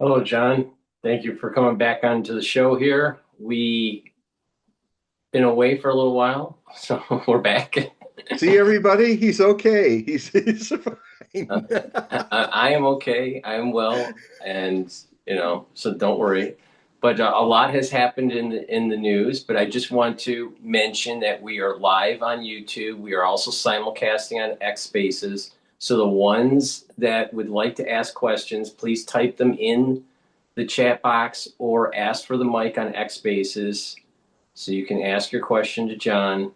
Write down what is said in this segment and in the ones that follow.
Hello, John. Thank you for coming back onto the show here. We been away for a little while, so we're back. See everybody? He's okay. He's fine. I am okay. I am well, and so don't worry. But a lot has happened in the news. But I just want to mention that we are live on YouTube. We are also simulcasting on X Spaces. So the ones that would like to ask questions, please type them in the chat box or ask for the mic on X Spaces so you can ask your question to John.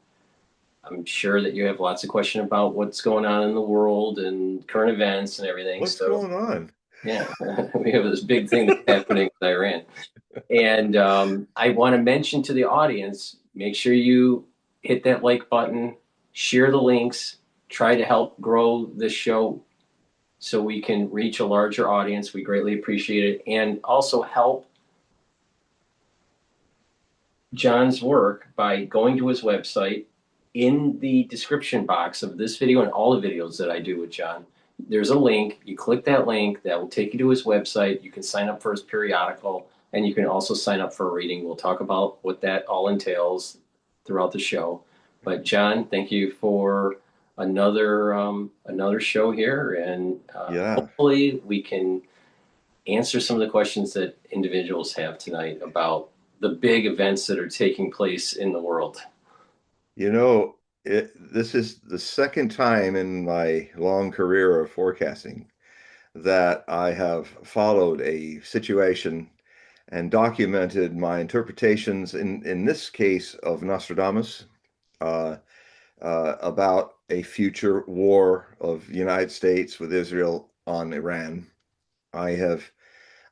I'm sure that you have lots of questions about what's going on in the world and current events and everything. What's So, going on? yeah, we have this big thing that's happening with Iran. And I want to mention to the audience, make sure you hit that like button, share the links, try to help grow this show so we can reach a larger audience. We greatly appreciate it. And also help John's work by going to his website. In the description box of this video and all the videos that I do with John, there's a link. You click that link, that will take you to his website. You can sign up for his periodical, and you can also sign up for a reading. We'll talk about what that all entails throughout the show. But John, thank you for another show here, and Yeah. hopefully we can answer some of the questions that individuals have tonight about the big events that are taking place in the world. You know, this is the second time in my long career of forecasting that I have followed a situation and documented my interpretations in this case of Nostradamus, uh, about a future war of the United States with Israel on Iran. I have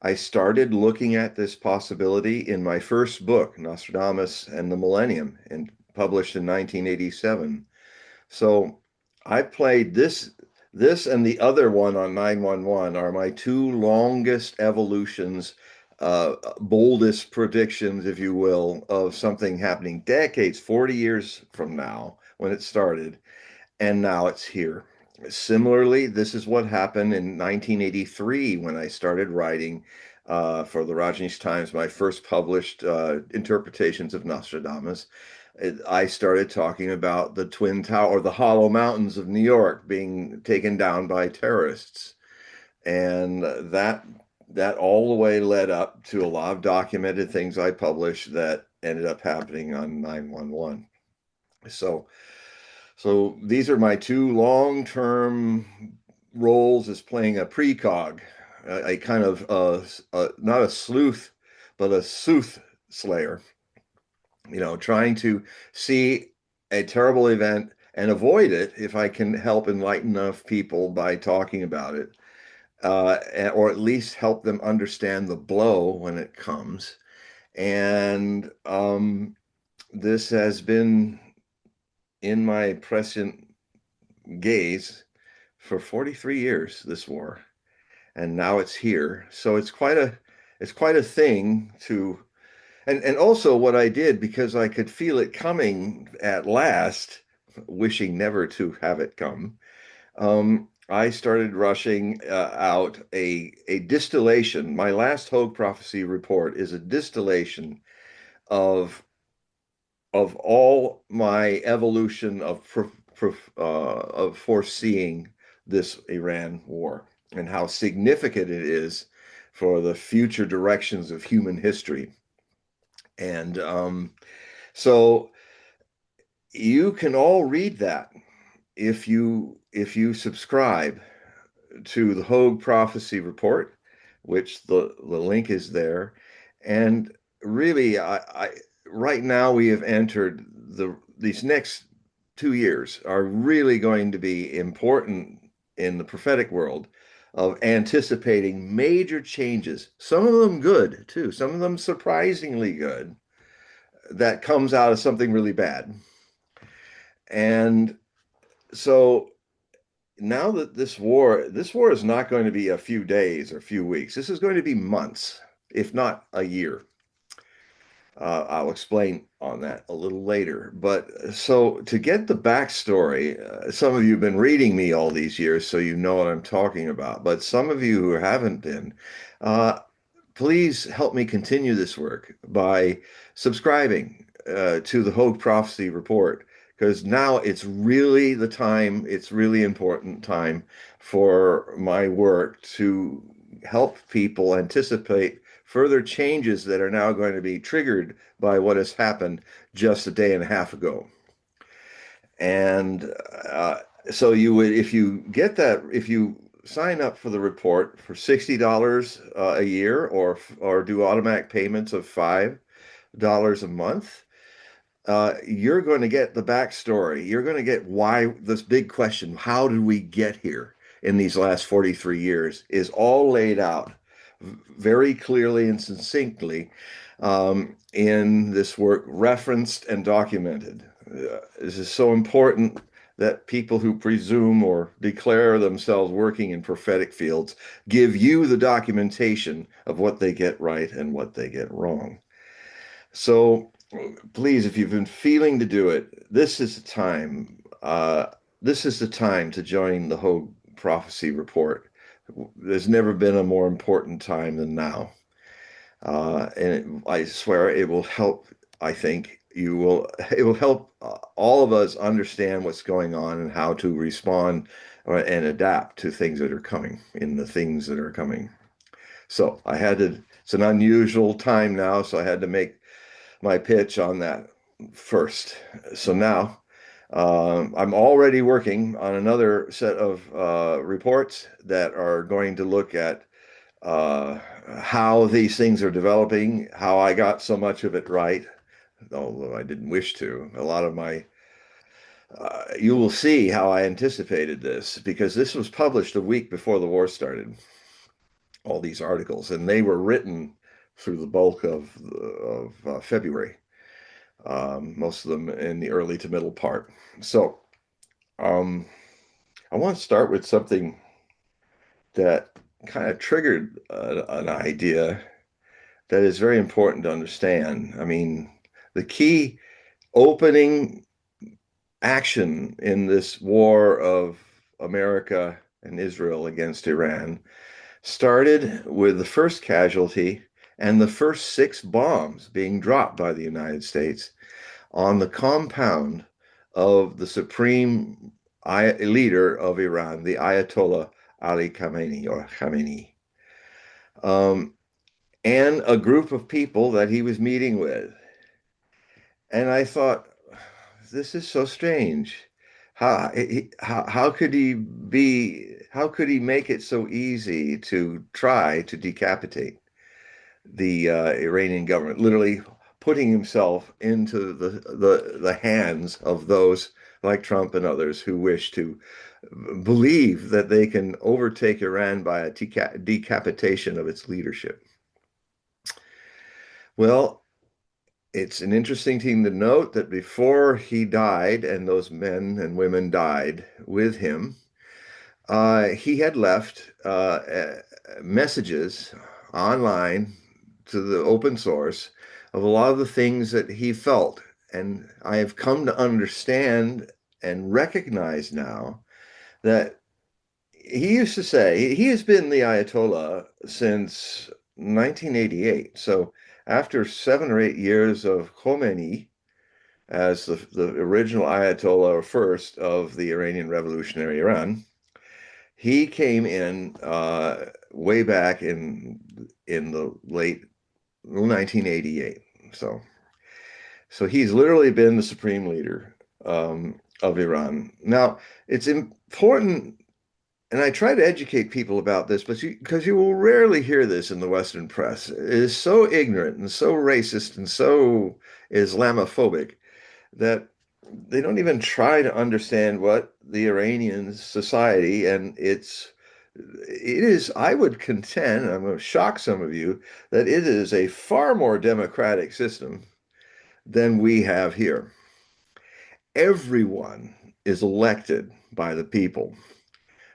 I started looking at this possibility in my first book, Nostradamus and the Millennium, and published in 1987. So I played this and the other one on 911 are my two longest evolutions, boldest predictions, if you will, of something happening decades, 40 years from now when it started, and now it's here. Similarly, this is what happened in 1983 when I started writing for the Rajneesh Times, my first published interpretations of Nostradamus. I started talking about the Twin Tower, or the Hollow Mountains of New York being taken down by terrorists. And that all the way led up to a lot of documented things I published that ended up happening on 911. So so these are my two long-term roles as playing a precog, a kind of not a sleuth, but a sooth slayer. Trying to see a terrible event and avoid it if I can help enlighten enough people by talking about it, or at least help them understand the blow when it comes. And this has been in my prescient gaze for 43 years, this war, and now it's here. So it's quite a thing to, and also what I did, because I could feel it coming at last, wishing never to have it come. I started rushing out a distillation. My last Hogue prophecy report is a distillation of all my evolution of foreseeing this Iran war and how significant it is for the future directions of human history. And so you can all read that if you subscribe to the Hogue Prophecy Report, which the link is there. And really, I right now we have entered these next 2 years are really going to be important in the prophetic world of anticipating major changes. Some of them good too, some of them surprisingly good, that comes out of something really bad. And so now that this war is not going to be a few days or a few weeks. This is going to be months, if not a year. I'll explain on that a little later. But so to get the backstory, some of you have been reading me all these years, so you know what I'm talking about. But some of you who haven't been, uh, please help me continue this work by subscribing to the Hogue Prophecy Report, because now it's really the time, it's really important time for my work to help people anticipate further changes that are now going to be triggered by what has happened just a day and a half ago. And so you would, if you get that, if you sign up for the report for $60 a year, or do automatic payments of $5 a month, you're going to get the backstory. You're going to get why this big question, how did we get here in these last 43 years, is all laid out very clearly and succinctly in this work, referenced and documented. This is so important that people who presume or declare themselves working in prophetic fields give you the documentation of what they get right and what they get wrong. So please, if you've been feeling to do it, this is the time. This is the time to join the Hogue Prophecy Report. There's never been a more important time than now. I swear it will help. I think it will help all of us understand what's going on and how to respond and adapt to things that are coming, in the things that are coming. So it's an unusual time now, so I had to make my pitch on that first. So now I'm already working on another set of reports that are going to look at how these things are developing, how I got so much of it right, although I didn't wish to. A lot of my, you will see how I anticipated this, because this was published a week before the war started, all these articles, and they were written through the bulk of February, most of them in the early to middle part. So I want to start with something that kind of triggered an idea that is very important to understand. I mean, the key opening action in this war of America and Israel against Iran started with the first casualty and the first 6 bombs being dropped by the United States on the compound of the supreme leader of Iran, the Ayatollah Ali Khamenei, or Khamenei. And a group of people that he was meeting with. And I thought, this is so strange. How could he make it so easy to try to decapitate the Iranian government, literally putting himself into the hands of those like Trump and others who wish to believe that they can overtake Iran by a decapitation of its leadership. Well, it's an interesting thing to note that before he died, and those men and women died with him, he had left messages online to the open source of a lot of the things that he felt. And I have come to understand and recognize now that he used to say he has been the Ayatollah since 1988. So after 7 or 8 years of Khomeini as the original Ayatollah, or first, of the Iranian Revolutionary Iran, he came in way back in the late 1988. So he's literally been the supreme leader of Iran. Now, it's important, and I try to educate people about this, but because you will rarely hear this in the Western press. It is so ignorant and so racist and so Islamophobic that they don't even try to understand what the Iranian society and it is, I would contend, and I'm going to shock some of you, that it is a far more democratic system than we have here. Everyone is elected by the people.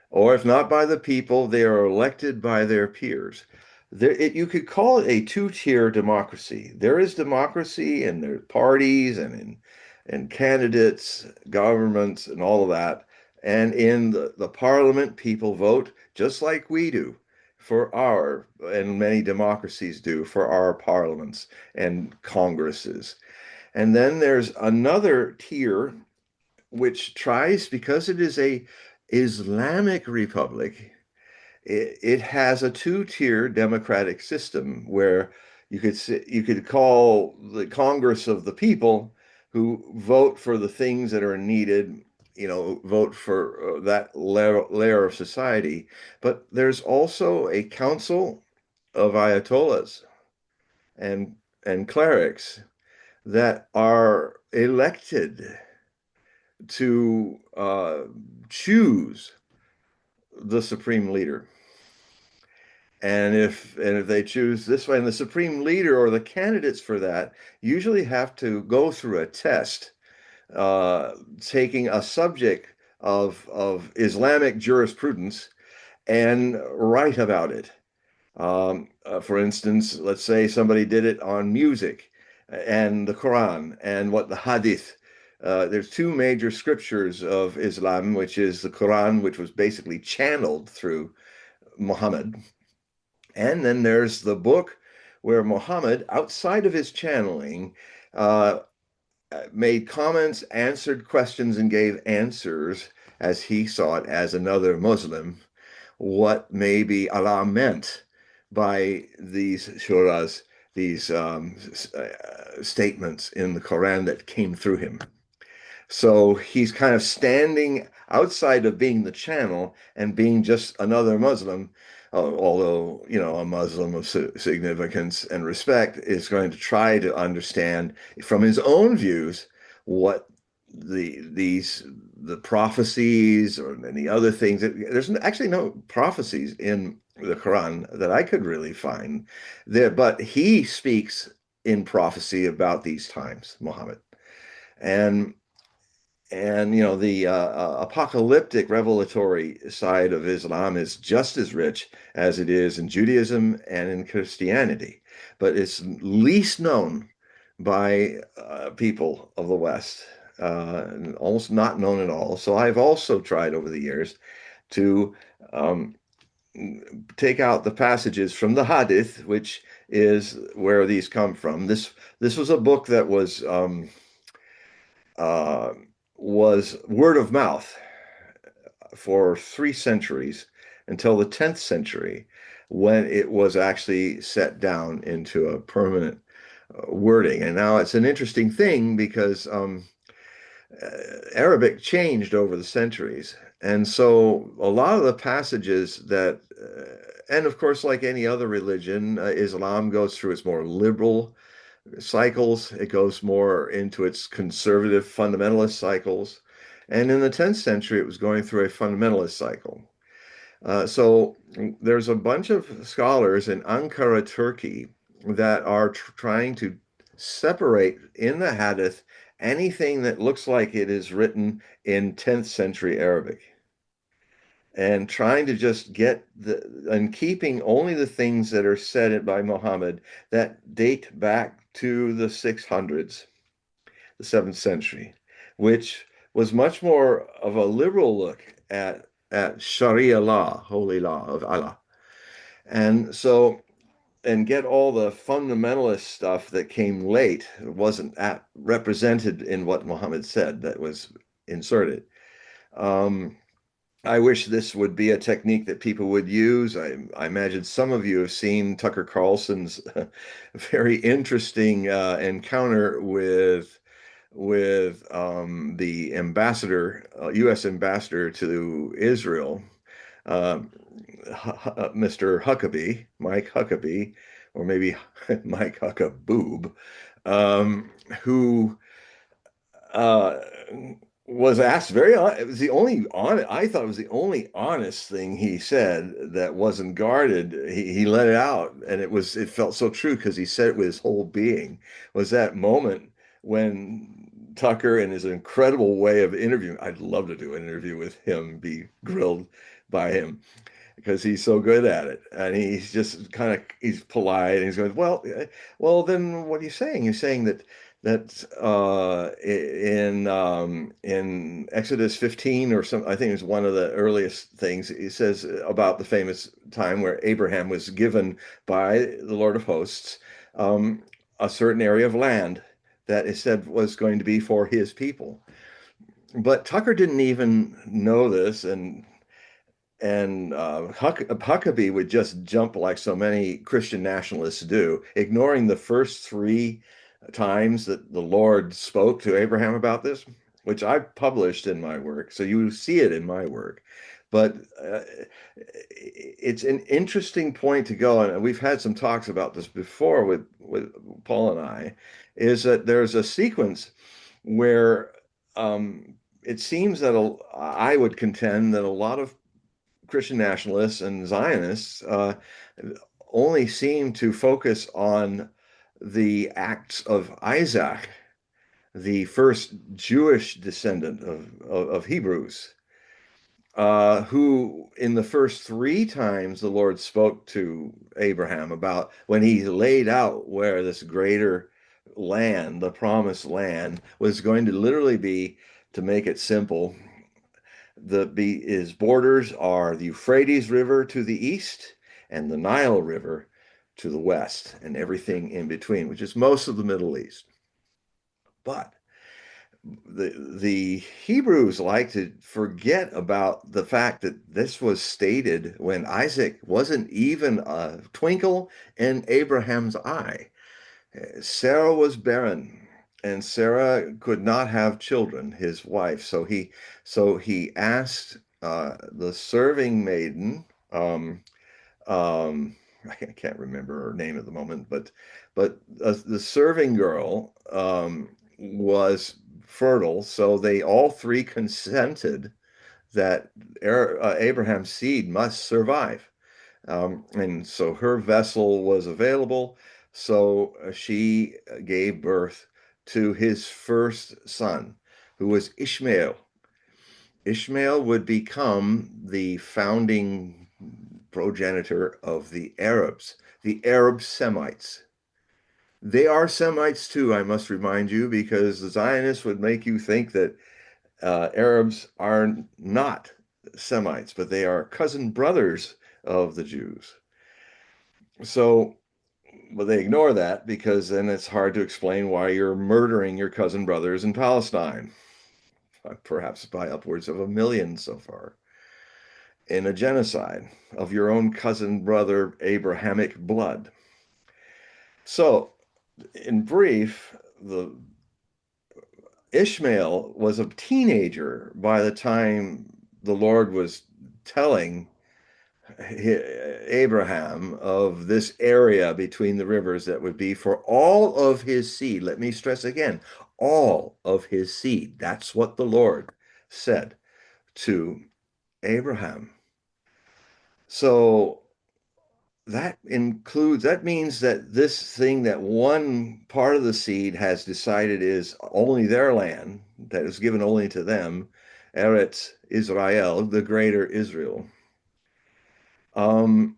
Or if not by the people, they are elected by their peers. You could call it a two-tier democracy. There is democracy in their parties and in candidates, governments, and all of that. And in the parliament, people vote just like we do and many democracies do, for our parliaments and congresses. And then there's another tier which tries, because it is a Islamic republic, it has a two-tier democratic system where you could call the Congress of the people, who vote for the things that are needed, vote for that layer of society. But there's also a council of ayatollahs and clerics that are elected to choose the supreme leader. And if they choose this way, and the supreme leader or the candidates for that usually have to go through a test, taking a subject of Islamic jurisprudence and write about it. For instance, let's say somebody did it on music and the Quran and what the Hadith. There's two major scriptures of Islam, which is the Quran, which was basically channeled through Muhammad, and then there's the book where Muhammad, outside of his channeling, uh, made comments, answered questions, and gave answers as he saw it as another Muslim, what maybe Allah meant by these shuras, these statements in the Quran that came through him. So he's kind of standing outside of being the channel and being just another Muslim, although, a Muslim of significance and respect is going to try to understand from his own views what the prophecies or any other things. There's actually no prophecies in the Quran that I could really find there, but he speaks in prophecy about these times, Muhammad. And the apocalyptic revelatory side of Islam is just as rich as it is in Judaism and in Christianity, but it's least known by people of the West, almost not known at all. So I've also tried over the years to um, take out the passages from the Hadith, which is where these come from. This was a book that uh, was word of mouth for 3 centuries until the 10th century, when it was actually set down into a permanent wording. And now it's an interesting thing because Arabic changed over the centuries. And so a lot of the passages and of course, like any other religion, Islam goes through its more liberal cycles. It goes more into its conservative fundamentalist cycles. And in the 10th century, it was going through a fundamentalist cycle. So there's a bunch of scholars in Ankara, Turkey, that are trying to separate in the Hadith anything that looks like it is written in 10th century Arabic, and trying to just and keeping only the things that are said by Muhammad that date back to the 600s, the 7th century, which was much more of a liberal look at Sharia law, holy law of Allah. And so, and get all the fundamentalist stuff that came late, wasn't represented in what Muhammad said, that was inserted. Um, I wish this would be a technique that people would use. I imagine some of you have seen Tucker Carlson's very interesting encounter with the ambassador, U.S. ambassador to Israel, uh, Mr. Huckabee, Mike Huckabee, or maybe Mike Huckaboob, who uh, was asked it was the only I thought it was the only honest thing he said that wasn't guarded. He let it out, and it felt so true because he said it with his whole being. Was that moment when Tucker, in his incredible way of interviewing, I'd love to do an interview with him, be grilled by him, because he's so good at it, and he's polite, and he's going, well, then what are you saying? You're saying that That's in Exodus 15 or some. I think it's one of the earliest things. It says about the famous time where Abraham was given by the Lord of Hosts um, a certain area of land that it said was going to be for his people. But Tucker didn't even know this, and Huckabee would just jump like so many Christian nationalists do, ignoring the first three times that the Lord spoke to Abraham about this, which I published in my work. So you see it in my work. But it's an interesting point to go, and we've had some talks about this before with Paul and I, is that there's a sequence where it seems that I would contend that a lot of Christian nationalists and Zionists only seem to focus on the acts of Isaac, the first Jewish descendant of Hebrews, who in the first three times the Lord spoke to Abraham about when he laid out where this greater land, the promised land, was going to literally be, to make it simple, his borders are the Euphrates River to the east and the Nile River to the west, and everything in between, which is most of the Middle East. But the Hebrews like to forget about the fact that this was stated when Isaac wasn't even a twinkle in Abraham's eye. Sarah was barren, and Sarah could not have children, his wife. So he asked the serving maiden. Um, I can't remember her name at the moment, but the serving girl was fertile, so they all three consented that Abraham's seed must survive. And so her vessel was available. So she gave birth to his first son, who was Ishmael. Ishmael would become the founding progenitor of the Arabs, the Arab Semites. They are Semites too, I must remind you, because the Zionists would make you think that Arabs are not Semites, but they are cousin brothers of the Jews. So, but they ignore that because then it's hard to explain why you're murdering your cousin brothers in Palestine, perhaps by upwards of 1 million so far, in a genocide of your own cousin brother Abrahamic blood. So, in brief, the Ishmael was a teenager by the time the Lord was telling Abraham of this area between the rivers that would be for all of his seed. Let me stress again, all of his seed. That's what the Lord said to Abraham. So that means that this thing that one part of the seed has decided is only their land, that is given only to them, Eretz Israel, the greater Israel. Um,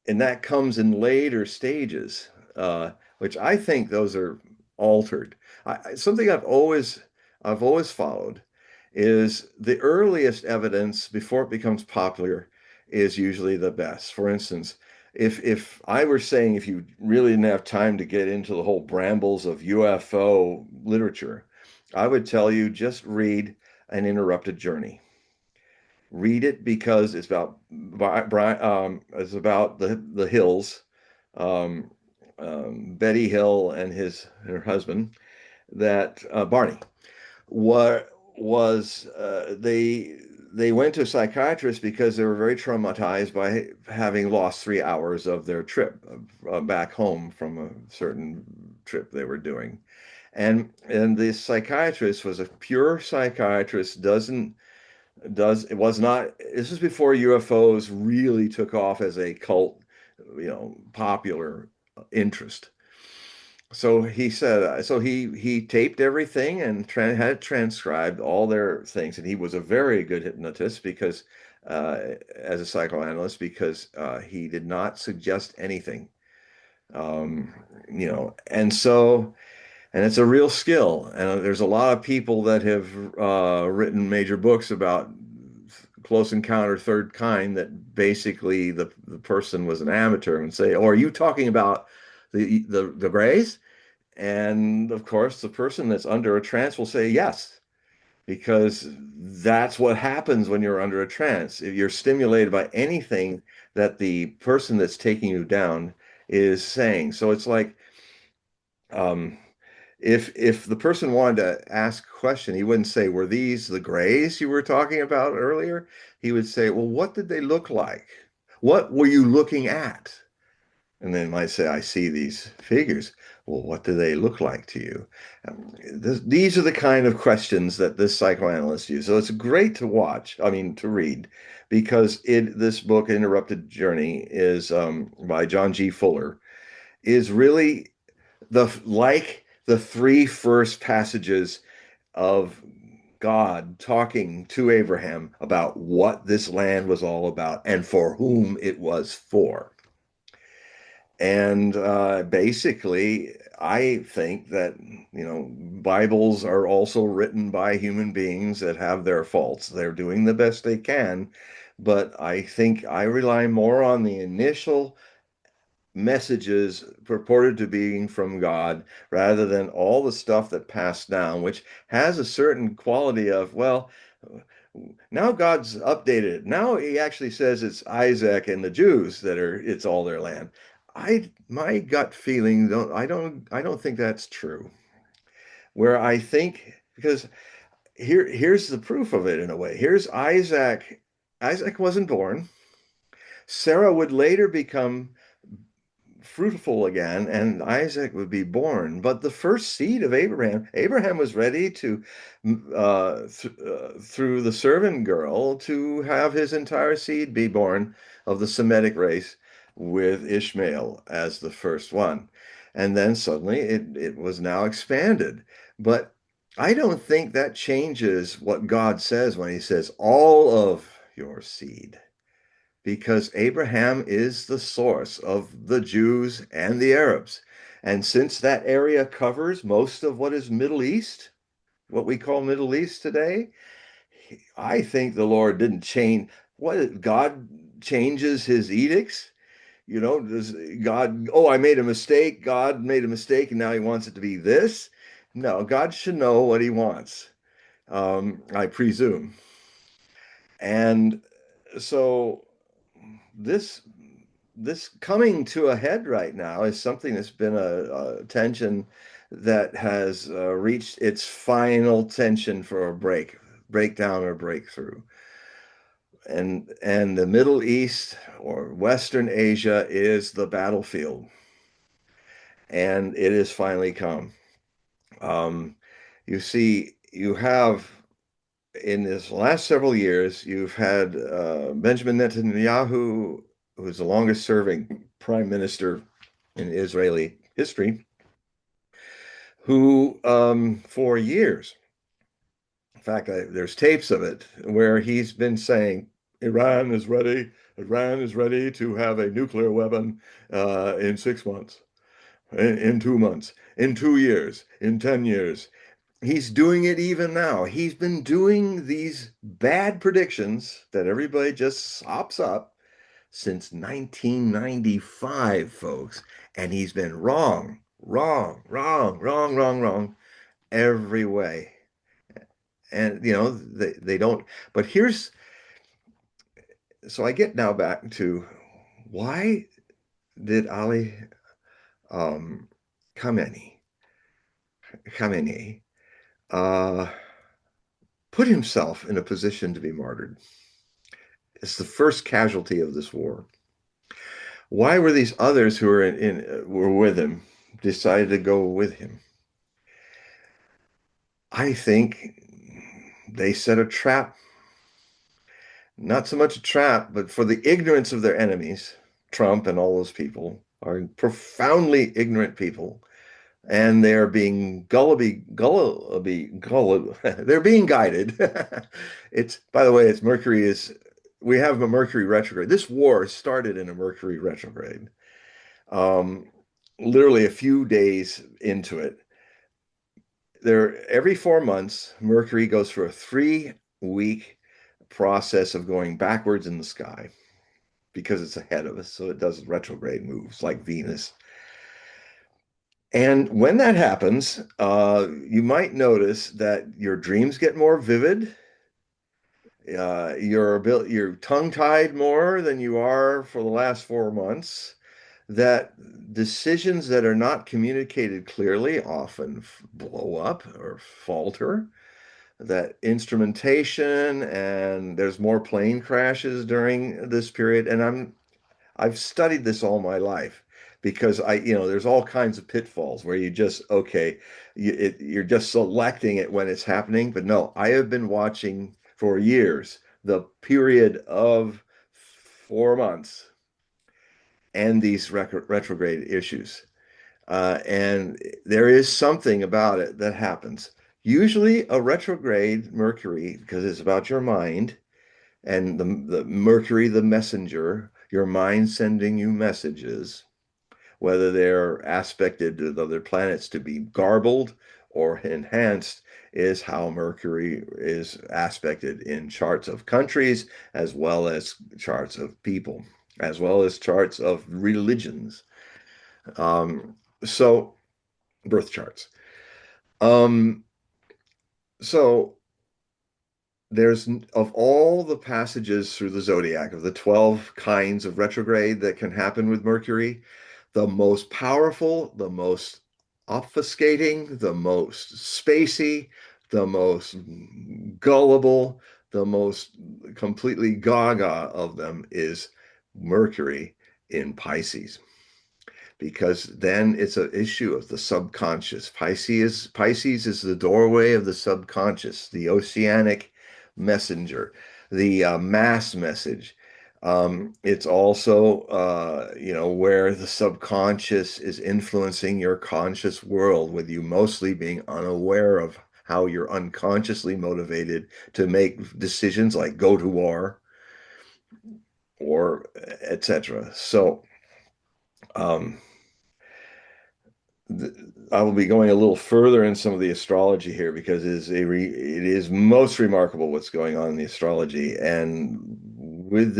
and that comes in later stages, which I think those are altered. Something I've always followed is the earliest evidence before it becomes popular is usually the best. For instance, if I were saying if you really didn't have time to get into the whole brambles of UFO literature, I would tell you just read An Interrupted Journey. Read it because it's about the Hills, um, Betty Hill and her husband, that Barney what was they went to a psychiatrist because they were very traumatized by having lost 3 hours of their trip back home from a certain trip they were doing, and the psychiatrist was a pure psychiatrist, doesn't does it was not this is before UFOs really took off as a cult, popular interest. So he said, so he taped everything and had transcribed all their things, and he was a very good hypnotist because, as a psychoanalyst, because he did not suggest anything, and so And it's a real skill. And there's a lot of people that have written major books about close encounter third kind that basically the person was an amateur and say, "Oh, are you talking about the grays?" And of course, the person that's under a trance will say yes, because that's what happens when you're under a trance. If you're stimulated by anything that the person that's taking you down is saying. So it's like, um, if the person wanted to ask a question, he wouldn't say, "Were these the grays you were talking about earlier?" He would say, "Well, what did they look like? What were you looking at?" And then might say, "I see these figures." Well, what do they look like to you? These are the kind of questions that this psychoanalyst uses. So it's great to watch, I mean, to read, because this book, Interrupted Journey, is by John G. Fuller, is really like the three first passages of God talking to Abraham about what this land was all about and for whom it was for. And basically, I think that, Bibles are also written by human beings that have their faults. They're doing the best they can, but I think I rely more on the initial messages purported to being from God rather than all the stuff that passed down, which has a certain quality of, well, now God's updated it. Now he actually says it's Isaac and the Jews that it's all their land. My gut feeling I don't think that's true. Where I think, because here's the proof of it in a way. Here's Isaac. Isaac wasn't born. Sarah would later become fruitful again, and Isaac would be born. But the first seed of Abraham was ready to, through the servant girl, to have his entire seed be born of the Semitic race, with Ishmael as the first one. And then suddenly it was now expanded. But I don't think that changes what God says when he says, all of your seed, because Abraham is the source of the Jews and the Arabs. And since that area covers most of what is Middle East, what we call Middle East today, I think the Lord didn't change. What, God changes his edicts? Does God, oh, I made a mistake. God made a mistake and now he wants it to be this? No, God should know what he wants, I presume. And so this this coming to a head right now is something that's been a tension that has reached its final tension for a breakdown or breakthrough. And the Middle East or Western Asia is the battlefield, and it has finally come. Um, you see, you have in this last several years, you've had Benjamin Netanyahu, who is the longest serving prime minister in Israeli history, who for years, in fact, there's tapes of it where he's been saying, Iran is ready to have a nuclear weapon in 6 months, in 2 months, in 2 years, in 10 years. He's doing it even now. He's been doing these bad predictions that everybody just sops up since 1995, folks. And he's been wrong, wrong, wrong, wrong, wrong, wrong every way. And, they don't. But so I get now back to, why did Ali um, Khamenei, Khamenei uh, put himself in a position to be martyred? It's the first casualty of this war. Why were these others who were with him decided to go with him? I think they set a trap, not so much a trap, but for the ignorance of their enemies. Trump and all those people are profoundly ignorant people, and they're being they're being guided. It's, by the way, we have a Mercury retrograde. This war started in a Mercury retrograde. Um, Literally a few days into it. there every 4 months, Mercury goes for a 3 week process of going backwards in the sky because it's ahead of us. So it does retrograde moves like Venus. And when that happens, you might notice that your dreams get more vivid. You're tongue-tied more than you are for the last 4 months. That decisions that are not communicated clearly often blow up or falter. That instrumentation and there's more plane crashes during this period. And I've studied this all my life because there's all kinds of pitfalls where you just, okay, you're just selecting it when it's happening. But no, I have been watching for years the period of 4 months and these retrograde issues. And there is something about it that happens. Usually a retrograde Mercury, because it's about your mind, and the Mercury, the messenger, your mind sending you messages, whether they're aspected to other planets to be garbled or enhanced, is how Mercury is aspected in charts of countries, as well as charts of people, as well as charts of religions. Um, so, birth charts. Um, so, there's of all the passages through the zodiac, of the 12 kinds of retrograde that can happen with Mercury, the most powerful, the most obfuscating, the most spacey, the most gullible, the most completely gaga of them is Mercury in Pisces, because then it's an issue of the subconscious. Pisces is the doorway of the subconscious, the oceanic messenger, the mass message. It's also, where the subconscious is influencing your conscious world, with you mostly being unaware of how you're unconsciously motivated to make decisions like go to war or etc. So, um, I will be going a little further in some of the astrology here because it is most remarkable what's going on in the astrology. And with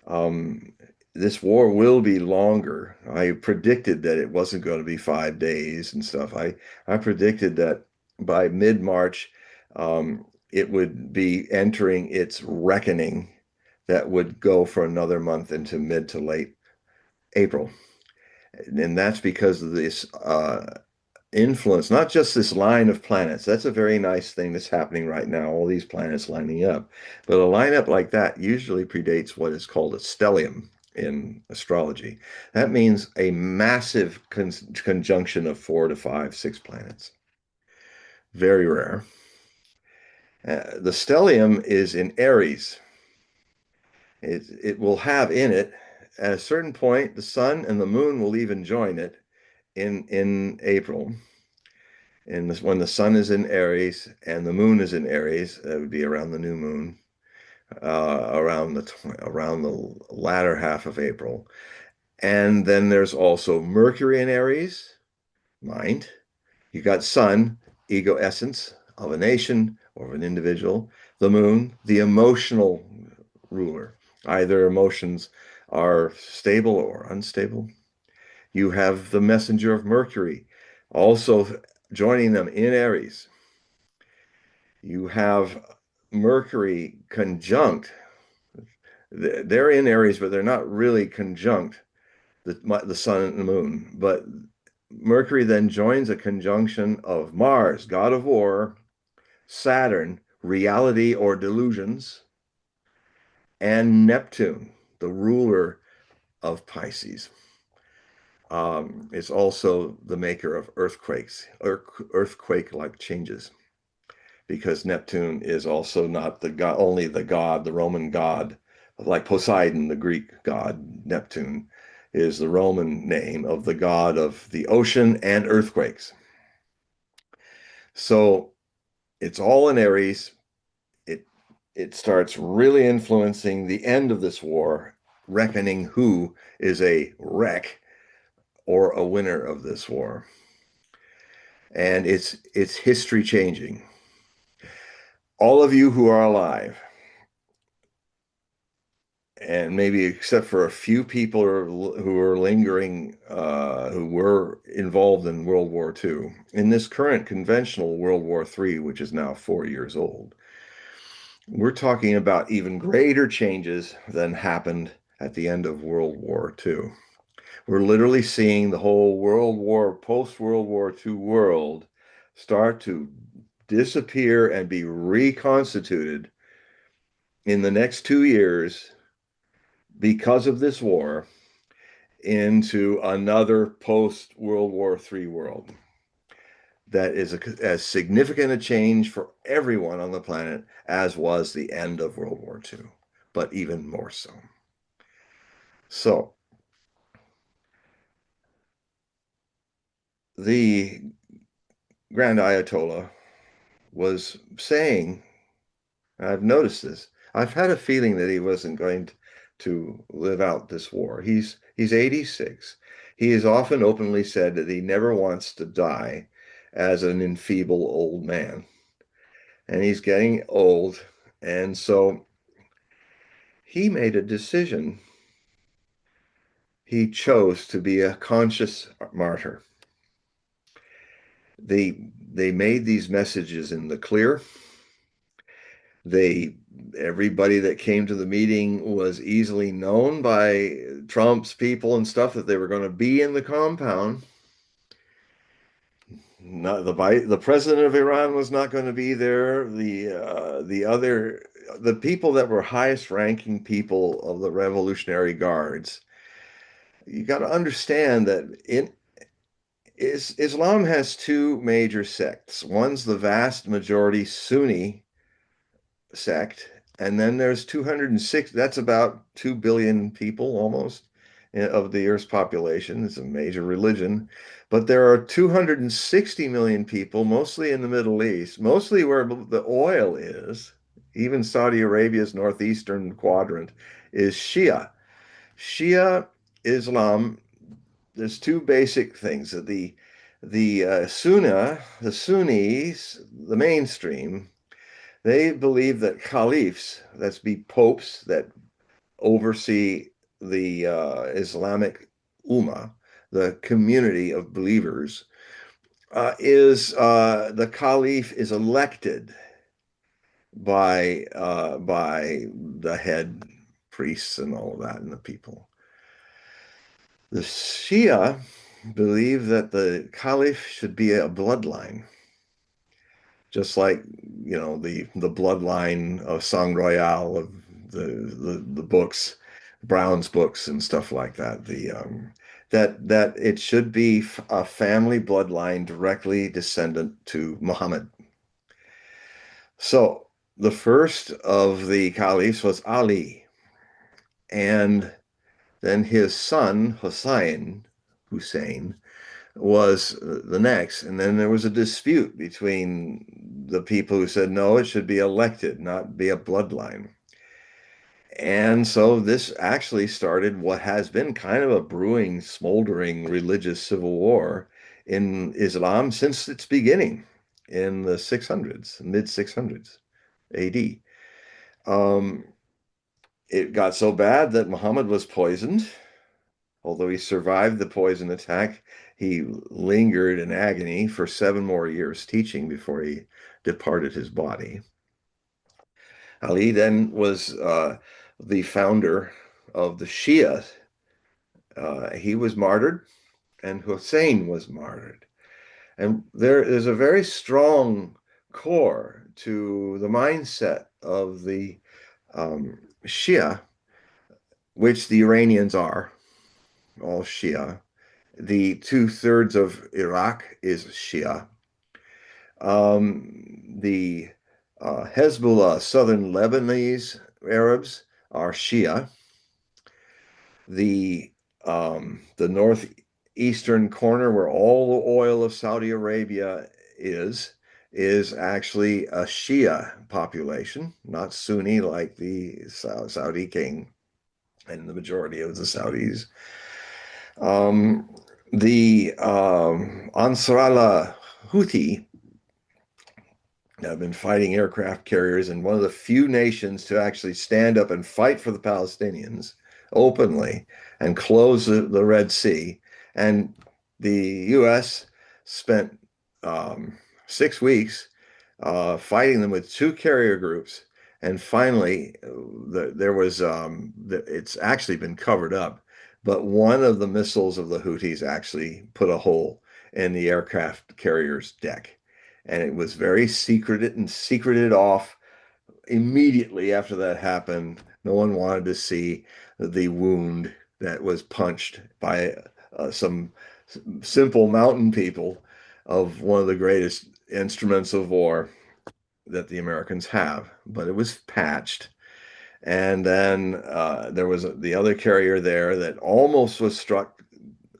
um, this war will be longer. I predicted that it wasn't going to be 5 days and stuff. I predicted that by mid-March, it would be entering its reckoning that would go for another month into mid to late April. And that's because of this influence, not just this line of planets. That's a very nice thing that's happening right now, all these planets lining up. But a lineup like that usually predates what is called a stellium in astrology. That means a massive conjunction of 4 to 5, 6 planets. Very rare. The stellium is in Aries. It will have in it, at a certain point, the sun and the moon will even join it in April. And when the sun is in Aries and the moon is in Aries, that would be around the new moon, around the latter half of April. And then there's also Mercury in Aries, mind. You got Sun, ego essence of a nation or of an individual. The moon, the emotional ruler. Either emotions are stable or unstable. You have the messenger of Mercury also joining them in Aries. You have Mercury conjunct. They're in Aries, but they're not really conjunct the sun and the moon. But Mercury then joins a conjunction of Mars, god of war, Saturn, reality or delusions, and Neptune, the ruler of Pisces. It's also the maker of earthquakes, earthquake-like changes, because Neptune is also not the god, only the god, the Roman god, like Poseidon, the Greek god. Neptune is the Roman name of the god of the ocean and earthquakes. So it's all in Aries. It it starts really influencing the end of this war, reckoning who is a wreck or a winner of this war. and it's history changing. All of you who are alive, and maybe except for a few people who are lingering, who were involved in World War II, in this current conventional World War III, which is now 4 years old, we're talking about even greater changes than happened at the end of World War II. We're literally seeing the whole post-World War II world start to disappear and be reconstituted in the next 2 years because of this war into another post-World War III world that is as significant a change for everyone on the planet as was the end of World War II, but even more so. So the Grand Ayatollah was saying, I've noticed this. I've had a feeling that he wasn't going to live out this war. He's 86. He has often openly said that he never wants to die as an enfeebled old man. And he's getting old. And so he made a decision. He chose to be a conscious martyr. They made these messages in the clear. They Everybody that came to the meeting was easily known by Trump's people and stuff that they were going to be in the compound. Not the president of Iran was not going to be there. The people that were highest ranking people of the Revolutionary Guards. You got to understand that Islam has two major sects. One's the vast majority Sunni sect, and then there's 206, that's about 2 billion people almost of the Earth's population. It's a major religion. But there are 260 million people, mostly in the Middle East, mostly where the oil is. Even Saudi Arabia's northeastern quadrant is Shia. Shia Islam, there's two basic things. The Sunnis, the mainstream, they believe that caliphs, that's be popes that oversee the Islamic Ummah, the community of believers, is the caliph is elected by the head priests and all of that and the people. The Shia believe that the caliph should be a bloodline, just like the bloodline of Sang Royal of the books, Brown's books and stuff like that. That it should be a family bloodline directly descendant to Muhammad. So the first of the caliphs was Ali, and then his son Hussein was the next. And then there was a dispute between the people who said, no, it should be elected, not be a bloodline. And so this actually started what has been kind of a brewing, smoldering religious civil war in Islam since its beginning in the 600s, mid 600s AD. Um, it got so bad that Muhammad was poisoned. Although he survived the poison attack, he lingered in agony for 7 more years teaching before he departed his body. Ali then was the founder of the Shia. He was martyred, and Hussein was martyred. And there is a very strong core to the mindset of the Shia, which the Iranians are, all Shia. The 2/3 of Iraq is Shia. The Hezbollah, southern Lebanese Arabs are Shia. The northeastern corner where all the oil of Saudi Arabia is actually a Shia population, not Sunni like the Saudi king and the majority of the Saudis. The Ansarallah Houthi have been fighting aircraft carriers and one of the few nations to actually stand up and fight for the Palestinians openly and close the Red Sea. And the U.S. spent 6 weeks fighting them with two carrier groups. And finally, there was, it's actually been covered up, but one of the missiles of the Houthis actually put a hole in the aircraft carrier's deck. And it was very secreted and secreted off immediately after that happened. No one wanted to see the wound that was punched by some simple mountain people of one of the greatest instruments of war that the Americans have. But it was patched. And then there was the other carrier there that almost was struck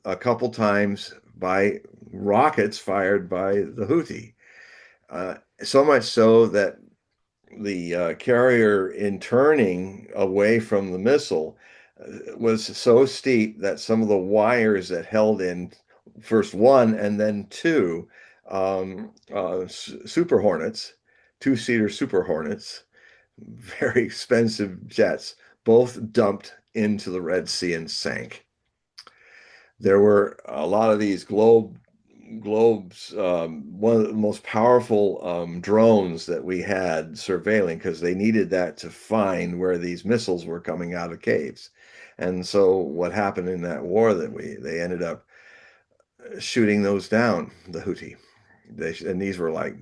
a couple times by rockets fired by the Houthi. So much so that the carrier, in turning away from the missile, was so steep that some of the wires that held in first one and then two Super Hornets, two-seater Super Hornets, very expensive jets, both dumped into the Red Sea and sank. There were a lot of these globes, one of the most powerful drones that we had surveilling because they needed that to find where these missiles were coming out of caves. And so what happened in that war that they ended up shooting those down, the Houthi. And these were like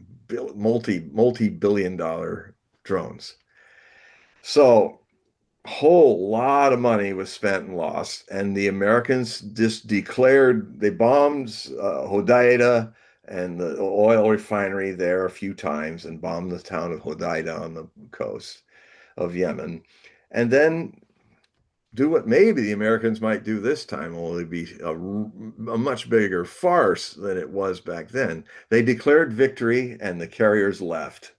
multi-billion dollar drones. So whole lot of money was spent and lost, and the Americans just declared they bombed Hodeida and the oil refinery there a few times and bombed the town of Hodeida on the coast of Yemen, and then do what maybe the Americans might do this time, only be a much bigger farce than it was back then. They declared victory and the carriers left.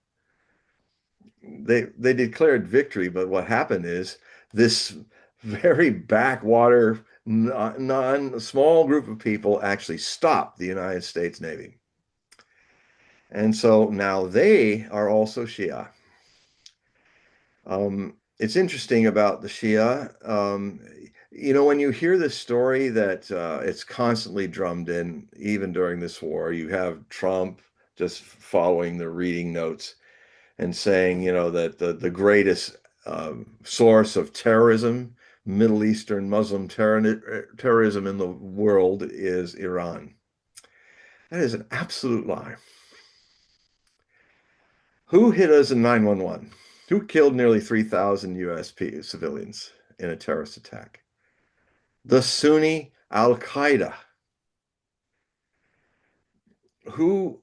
They declared victory, but what happened is this very backwater, non small group of people actually stopped the United States Navy. And so now they are also Shia. It's interesting about the Shia. When you hear this story that it's constantly drummed in, even during this war, you have Trump just following the reading notes and saying, that the greatest source of terrorism, Middle Eastern Muslim terrorism in the world is Iran. That is an absolute lie. Who hit us in 9/11? Who killed nearly 3,000 US civilians in a terrorist attack? The Sunni Al Qaeda. Who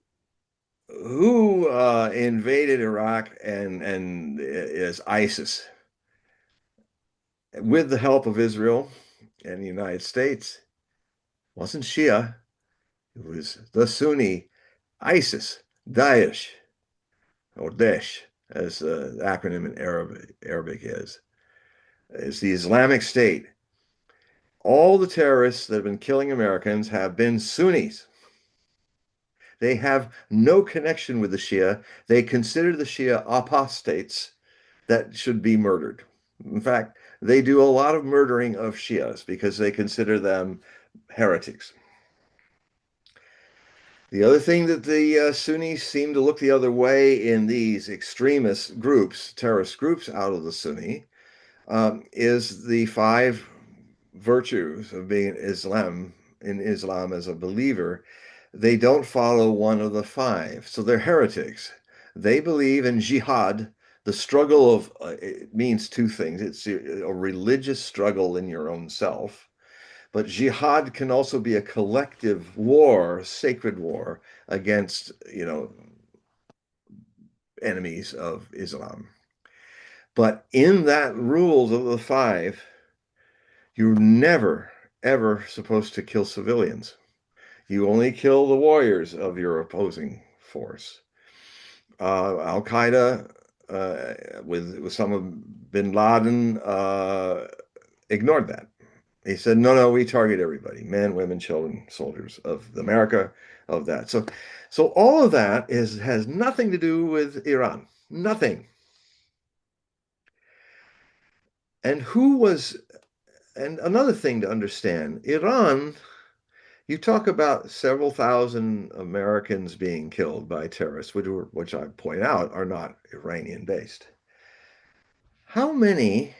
invaded Iraq and is ISIS? With the help of Israel and the United States, wasn't Shia, it was the Sunni ISIS, Daesh, or Daesh, as the acronym in Arabic is the Islamic State. All the terrorists that have been killing Americans have been Sunnis. They have no connection with the Shia. They consider the Shia apostates that should be murdered. In fact, they do a lot of murdering of Shias because they consider them heretics. The other thing that the Sunnis seem to look the other way in these extremist groups, terrorist groups out of the Sunni, is the five virtues of being in Islam as a believer. They don't follow one of the five, so they're heretics. They believe in jihad, the struggle of, it means two things. It's a religious struggle in your own self, but jihad can also be a collective war, sacred war against, enemies of Islam. But in that rules of the five, you're never, ever supposed to kill civilians. You only kill the warriors of your opposing force. Al Qaeda, with some of bin Laden, ignored that. He said, no, no, we target everybody, men, women, children, soldiers of America, of that. So all of that has nothing to do with Iran. Nothing. And who was, and another thing to understand, Iran, you talk about several thousand Americans being killed by terrorists, which I point out are not Iranian based. How many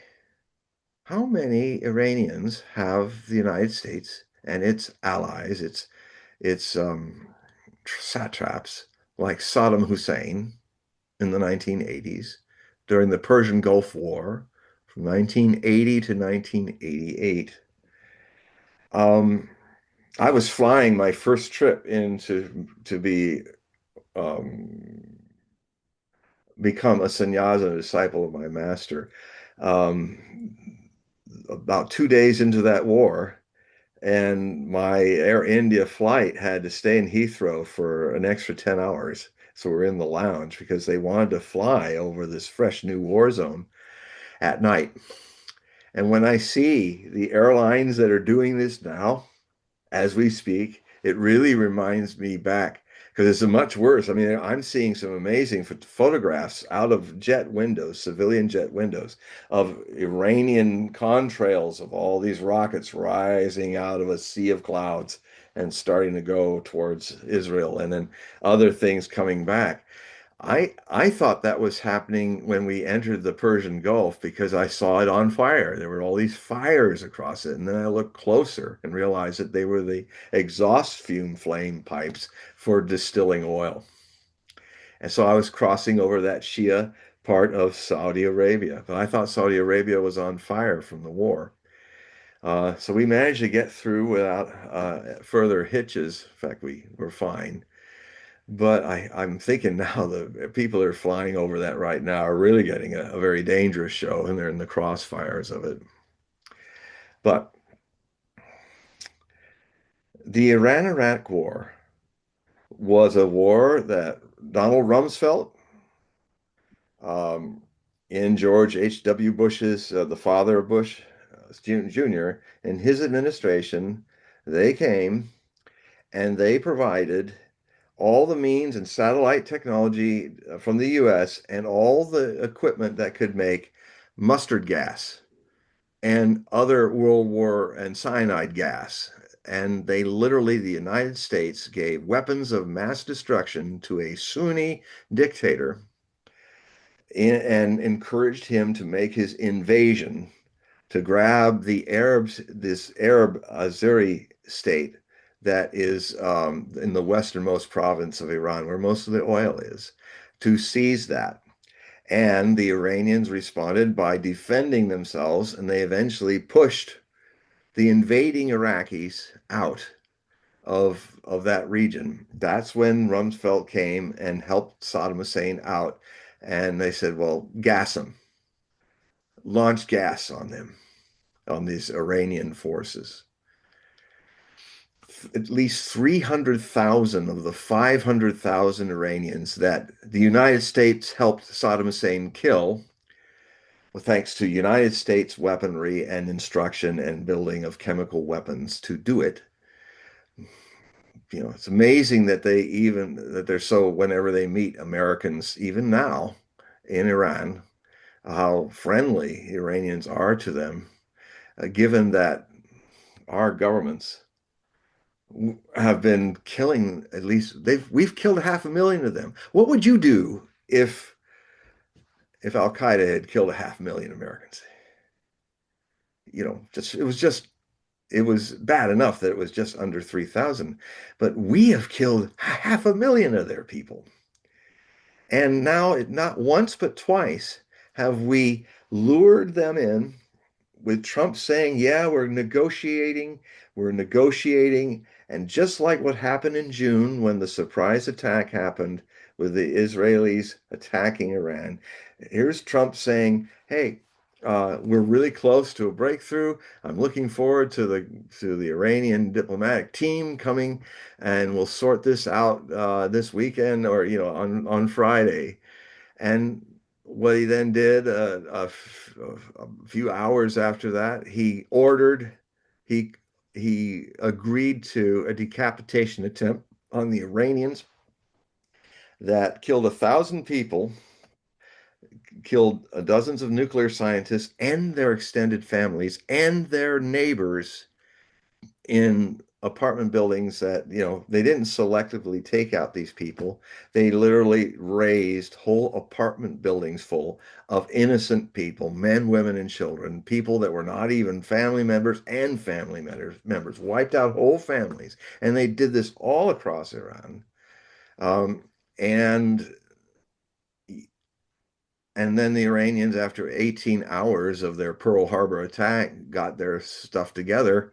how many Iranians have the United States and its allies, its satraps like Saddam Hussein in the 1980s, during the Persian Gulf War from 1980 to 1988? Um, I was flying my first trip into to be become a sannyasa, a disciple of my master. Um, about 2 days into that war, and my Air India flight had to stay in Heathrow for an extra 10 hours. So we're in the lounge because they wanted to fly over this fresh new war zone at night. And when I see the airlines that are doing this now, as we speak, it really reminds me back because it's much worse. I mean, I'm seeing some amazing photographs out of jet windows, civilian jet windows, of Iranian contrails of all these rockets rising out of a sea of clouds and starting to go towards Israel, and then other things coming back. I thought that was happening when we entered the Persian Gulf because I saw it on fire. There were all these fires across it. And then I looked closer and realized that they were the exhaust fume flame pipes for distilling oil. And so I was crossing over that Shia part of Saudi Arabia. But I thought Saudi Arabia was on fire from the war. So we managed to get through without further hitches. In fact, we were fine. But I'm thinking now the people that are flying over that right now are really getting a very dangerous show, and they're in the crossfires of it. But the Iran-Iraq War was a war that Donald Rumsfeld, um, in George H.W. Bush's, the father of Bush Jr., in his administration, they came and they provided all the means and satellite technology from the US and all the equipment that could make mustard gas and other World War and cyanide gas. And they literally, the United States gave weapons of mass destruction to a Sunni dictator and encouraged him to make his invasion to grab the Arabs, this Arab Azeri state that is in the westernmost province of Iran, where most of the oil is, to seize that. And the Iranians responded by defending themselves, and they eventually pushed the invading Iraqis out of that region. That's when Rumsfeld came and helped Saddam Hussein out, and they said, "Well, gas them, launch gas on them." On these Iranian forces. At least 300,000 of the 500,000 Iranians that the United States helped Saddam Hussein kill, well, thanks to United States weaponry and instruction and building of chemical weapons to do it. It's amazing that they're so, whenever they meet Americans, even now in Iran, how friendly Iranians are to them, given that our governments have been killing, at least we've killed 500,000 of them. What would you do if Al Qaeda had killed 500,000 Americans? Just it was bad enough that it was just under 3,000, but we have killed 500,000 of their people. And now, not once but twice, have we lured them in with Trump saying, yeah, we're negotiating. And just like what happened in June when the surprise attack happened with the Israelis attacking Iran, here's Trump saying, hey, we're really close to a breakthrough. I'm looking forward to the Iranian diplomatic team coming, and we'll sort this out this weekend, or on Friday. And what he then did a few hours after that, he he agreed to a decapitation attempt on the Iranians that killed 1,000 people, killed dozens of nuclear scientists and their extended families and their neighbors in apartment buildings that, they didn't selectively take out these people. They literally razed whole apartment buildings full of innocent people, men, women, and children, people that were not even family members and family members, wiped out whole families. And they did this all across Iran. Um, and And then the Iranians, after 18 hours of their Pearl Harbor attack, got their stuff together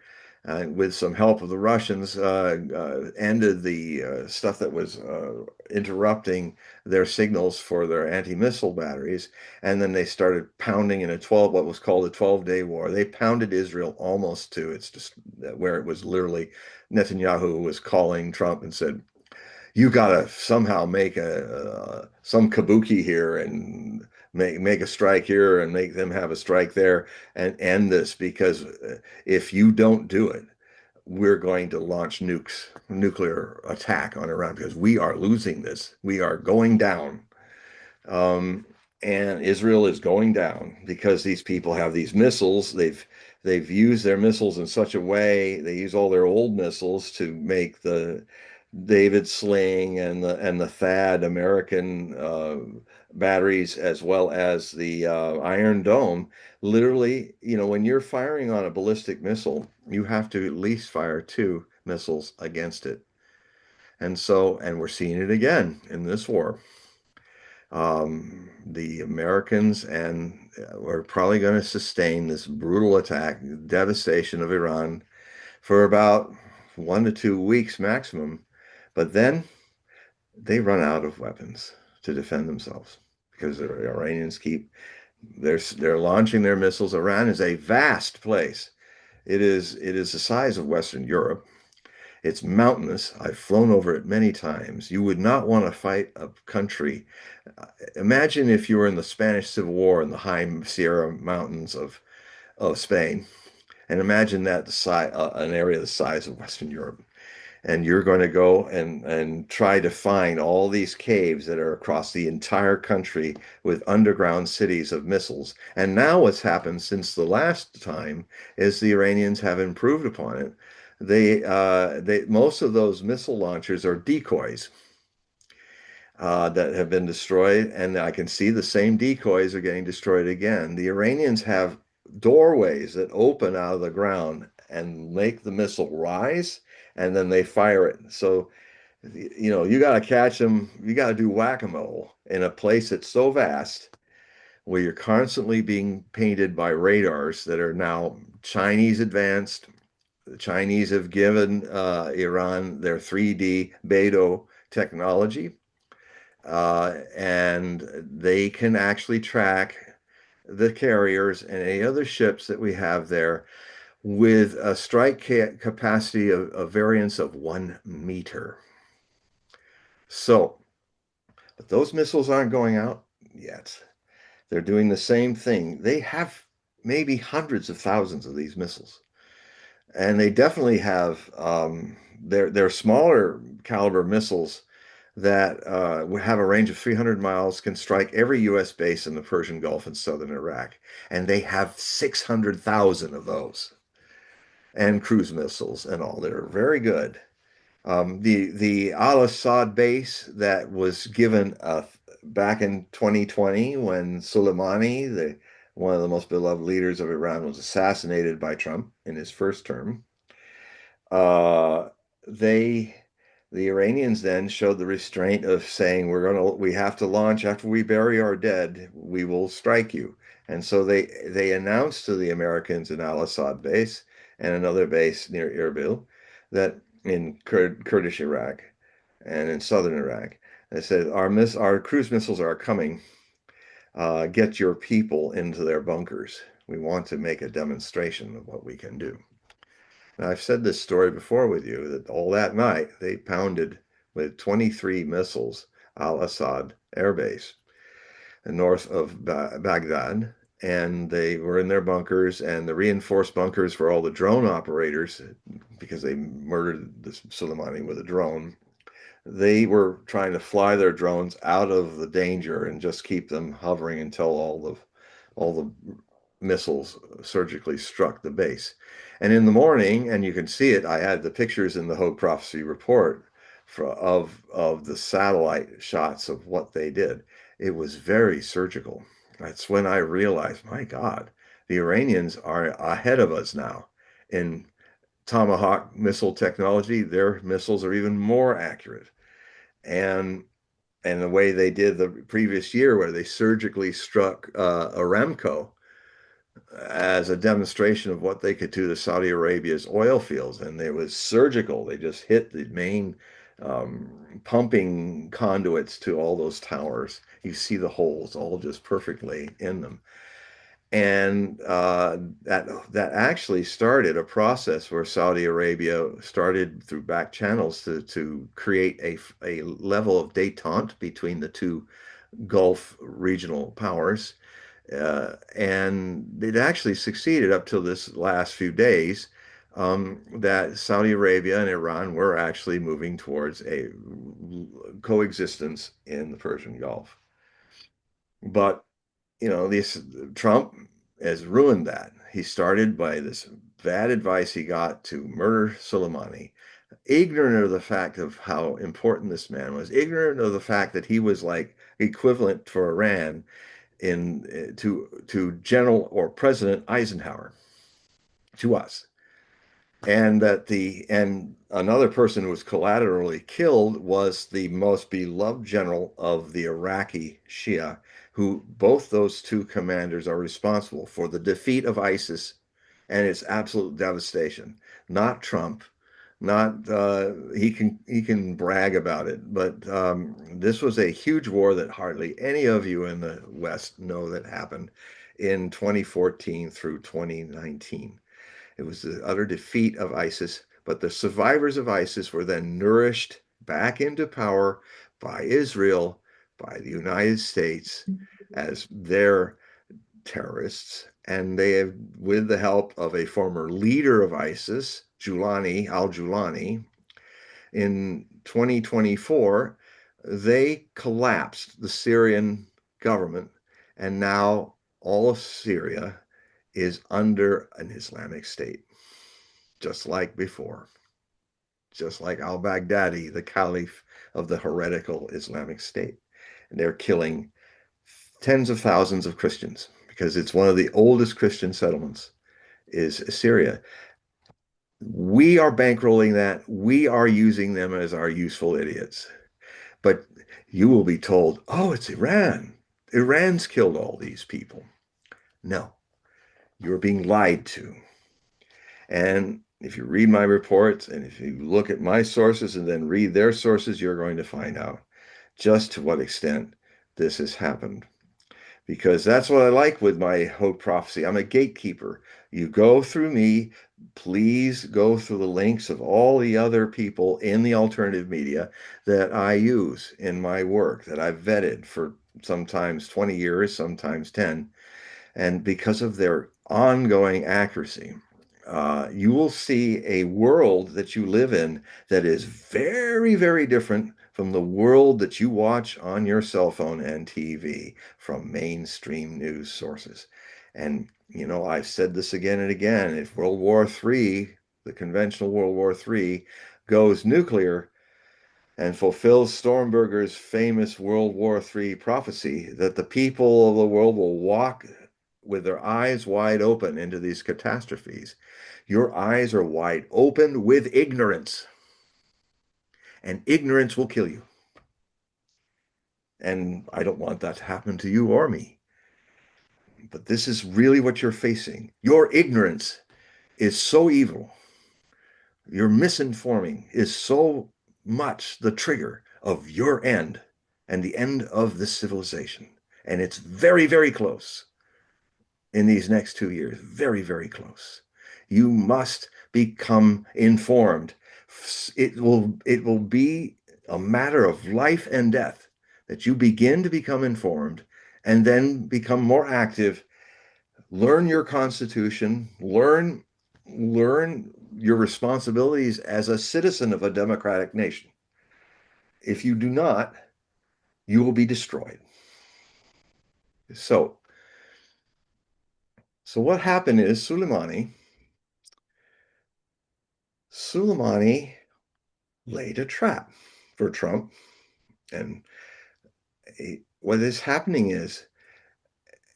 with some help of the Russians, ended the stuff that was interrupting their signals for their anti-missile batteries. And then they started pounding in what was called a 12-day war. They pounded Israel almost to its just where it was literally Netanyahu was calling Trump and said, you got to somehow make some kabuki here and make a strike here and make them have a strike there and end this, because if you don't do it, we're going to launch nuclear attack on Iran, because we are losing this. We are going down. Um, and Israel is going down because these people have these missiles. They've used their missiles in such a way. They use all their old missiles to make the David Sling and the THAAD American batteries, as well as the Iron Dome. Literally, when you're firing on a ballistic missile, you have to at least fire two missiles against it. And we're seeing it again in this war. The Americans and are probably going to sustain this brutal attack, devastation of Iran for about 1 to 2 weeks maximum. But then they run out of weapons to defend themselves, because the Iranians they're launching their missiles. Iran is a vast place. It is the size of Western Europe. It's mountainous. I've flown over it many times. You would not want to fight a country. Imagine if you were in the Spanish Civil War in the high Sierra Mountains of Spain, and imagine that an area the size of Western Europe. And you're going to go and try to find all these caves that are across the entire country with underground cities of missiles. And now what's happened since the last time is the Iranians have improved upon it. They most of those missile launchers are decoys that have been destroyed, and I can see the same decoys are getting destroyed again. The Iranians have doorways that open out of the ground and make the missile rise, and then they fire it. So, you got to catch them. You got to do whack-a-mole in a place that's so vast, where you're constantly being painted by radars that are now Chinese advanced. The Chinese have given Iran their 3D Beidou technology, and they can actually track the carriers and any other ships that we have there with a strike capacity of variance of 1 meter. So, but those missiles aren't going out yet. They're doing the same thing. They have maybe hundreds of thousands of these missiles, and they definitely have their smaller caliber missiles that would have a range of 300 miles, can strike every U.S. base in the Persian Gulf and southern Iraq. And they have 600,000 of those, and cruise missiles and all. They're very good. The Al Assad base that was given back in 2020, when Soleimani, one of the most beloved leaders of Iran, was assassinated by Trump in his first term. Uh, they the Iranians then showed the restraint of saying, we have to launch after we bury our dead, we will strike you. And so they announced to the Americans in Al Assad base and another base near Erbil, that in Kurdish Iraq and in southern Iraq, they said, our cruise missiles are coming. Get your people into their bunkers. We want to make a demonstration of what we can do. Now, I've said this story before with you, that all that night they pounded with 23 missiles Al Assad Air Base north of Baghdad. and they were in their bunkers, and the reinforced bunkers for all the drone operators, because they murdered this Soleimani with a drone. They were trying to fly their drones out of the danger and just keep them hovering until all the missiles surgically struck the base. And in the morning, and you can see it, I had the pictures in the Hogue Prophecy report of the satellite shots of what they did. It was very surgical. That's when I realized, my God, the Iranians are ahead of us now in Tomahawk missile technology. Their missiles are even more accurate. And the way they did the previous year, where they surgically struck Aramco as a demonstration of what they could do to Saudi Arabia's oil fields. And it was surgical. They just hit the main pumping conduits to all those towers. You see the holes all just perfectly in them. And that actually started a process where Saudi Arabia started through back channels to create a level of détente between the two Gulf regional powers, and it actually succeeded up till this last few days, that Saudi Arabia and Iran were actually moving towards a coexistence in the Persian Gulf. But, this Trump has ruined that. He started by this bad advice he got to murder Soleimani, ignorant of the fact of how important this man was, ignorant of the fact that he was like equivalent for Iran in to General or President Eisenhower to us, and another person who was collaterally killed was the most beloved general of the Iraqi Shia, who both those two commanders are responsible for the defeat of ISIS and its absolute devastation. Not Trump, not he can brag about it, but this was a huge war that hardly any of you in the West know that happened in 2014 through 2019. It was the utter defeat of ISIS, but the survivors of ISIS were then nourished back into power by Israel, by the United States as their terrorists, and they have, with the help of a former leader of ISIS, al-Julani, in 2024, they collapsed the Syrian government, and now all of Syria is under an Islamic State, just like before, just like al-Baghdadi, the caliph of the heretical Islamic State. And they're killing tens of thousands of Christians because it's one of the oldest Christian settlements is Syria. We are bankrolling that. We are using them as our useful idiots. But you will be told, oh, it's Iran. Iran's killed all these people. No, you're being lied to. And if you read my reports and if you look at my sources and then read their sources, you're going to find out just to what extent this has happened. Because that's what I like with my Hogue prophecy. I'm a gatekeeper. You go through me, please go through the links of all the other people in the alternative media that I use in my work, that I've vetted for sometimes 20 years, sometimes 10. And because of their ongoing accuracy, you will see a world that you live in that is very, very different from the world that you watch on your cell phone and TV from mainstream news sources. And, I've said this again and again. If World War III, the conventional World War III, goes nuclear and fulfills Stormberger's famous World War III prophecy that the people of the world will walk with their eyes wide open into these catastrophes, your eyes are wide open with ignorance, and ignorance will kill you. And I don't want that to happen to you or me. But this is really what you're facing. Your ignorance is so evil. Your misinforming is so much the trigger of your end and the end of this civilization. And it's very, very close in these next 2 years. Very, very close. You must become informed. It will be a matter of life and death that you begin to become informed and then become more active Learn your constitution, learn your responsibilities as a citizen of a democratic nation. If you do not, you will be destroyed. So, so what happened is Soleimani laid a trap for Trump, and what is happening is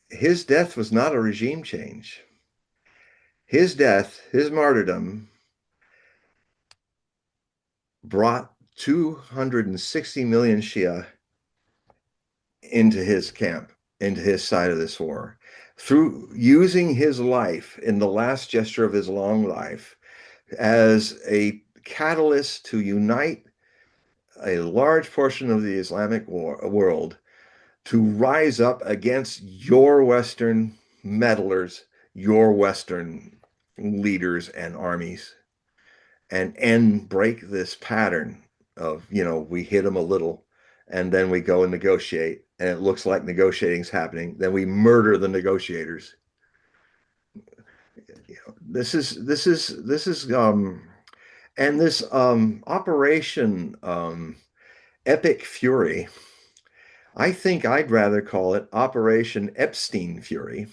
his death was not a regime change. His death, his martyrdom, brought 260 million Shia into his camp, into his side of this war, through using his life in the last gesture of his long life as a catalyst to unite a large portion of the Islamic world to rise up against your Western meddlers, your Western leaders and armies, and break this pattern of, we hit them a little and then we go and negotiate and it looks like negotiating's happening. Then we murder the negotiators. This is and this operation Epic Fury, I think I'd rather call it Operation Epstein Fury,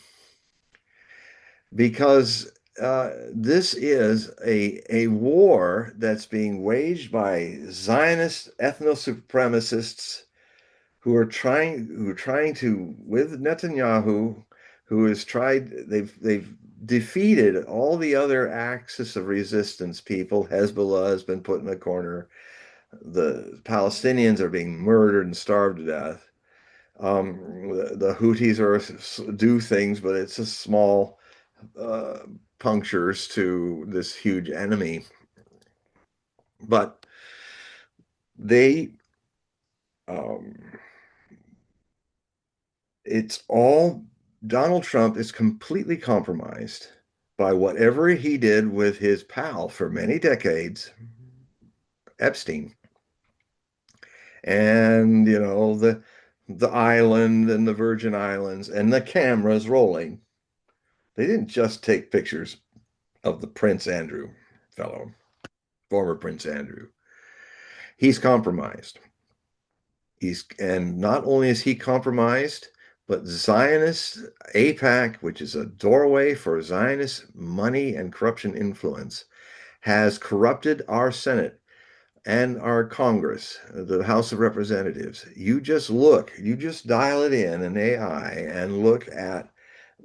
because this is a war that's being waged by Zionist ethno supremacists who are trying to, with Netanyahu, who has tried, they've defeated all the other axis of resistance people. Hezbollah has been put in a corner. The Palestinians are being murdered and starved to death. The Houthis do things, but it's a small uh, punctures to this huge enemy. But they, um, it's all, Donald Trump is completely compromised by whatever he did with his pal for many decades, Epstein. And, the island and the Virgin Islands and the cameras rolling. They didn't just take pictures of the Prince Andrew fellow, former Prince Andrew. He's compromised. And not only is he compromised, but Zionist AIPAC, which is a doorway for Zionist money and corruption influence, has corrupted our Senate and our Congress, the House of Representatives. You just dial it in AI and look at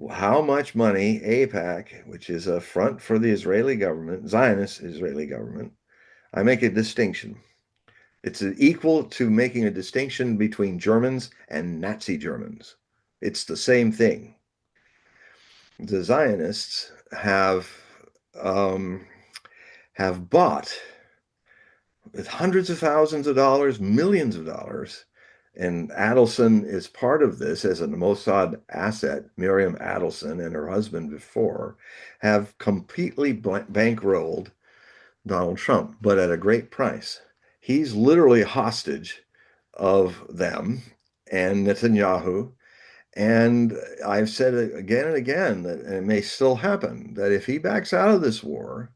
how much money AIPAC, which is a front for the Israeli government, Zionist Israeli government. I make a distinction. It's equal to making a distinction between Germans and Nazi Germans. It's the same thing. The Zionists um, have bought with hundreds of thousands of dollars, millions of dollars, and Adelson is part of this as a Mossad asset. Miriam Adelson and her husband before have completely bankrolled Donald Trump, but at a great price. He's literally hostage of them and Netanyahu. And I've said it again and again that, and it may still happen, that if he backs out of this war,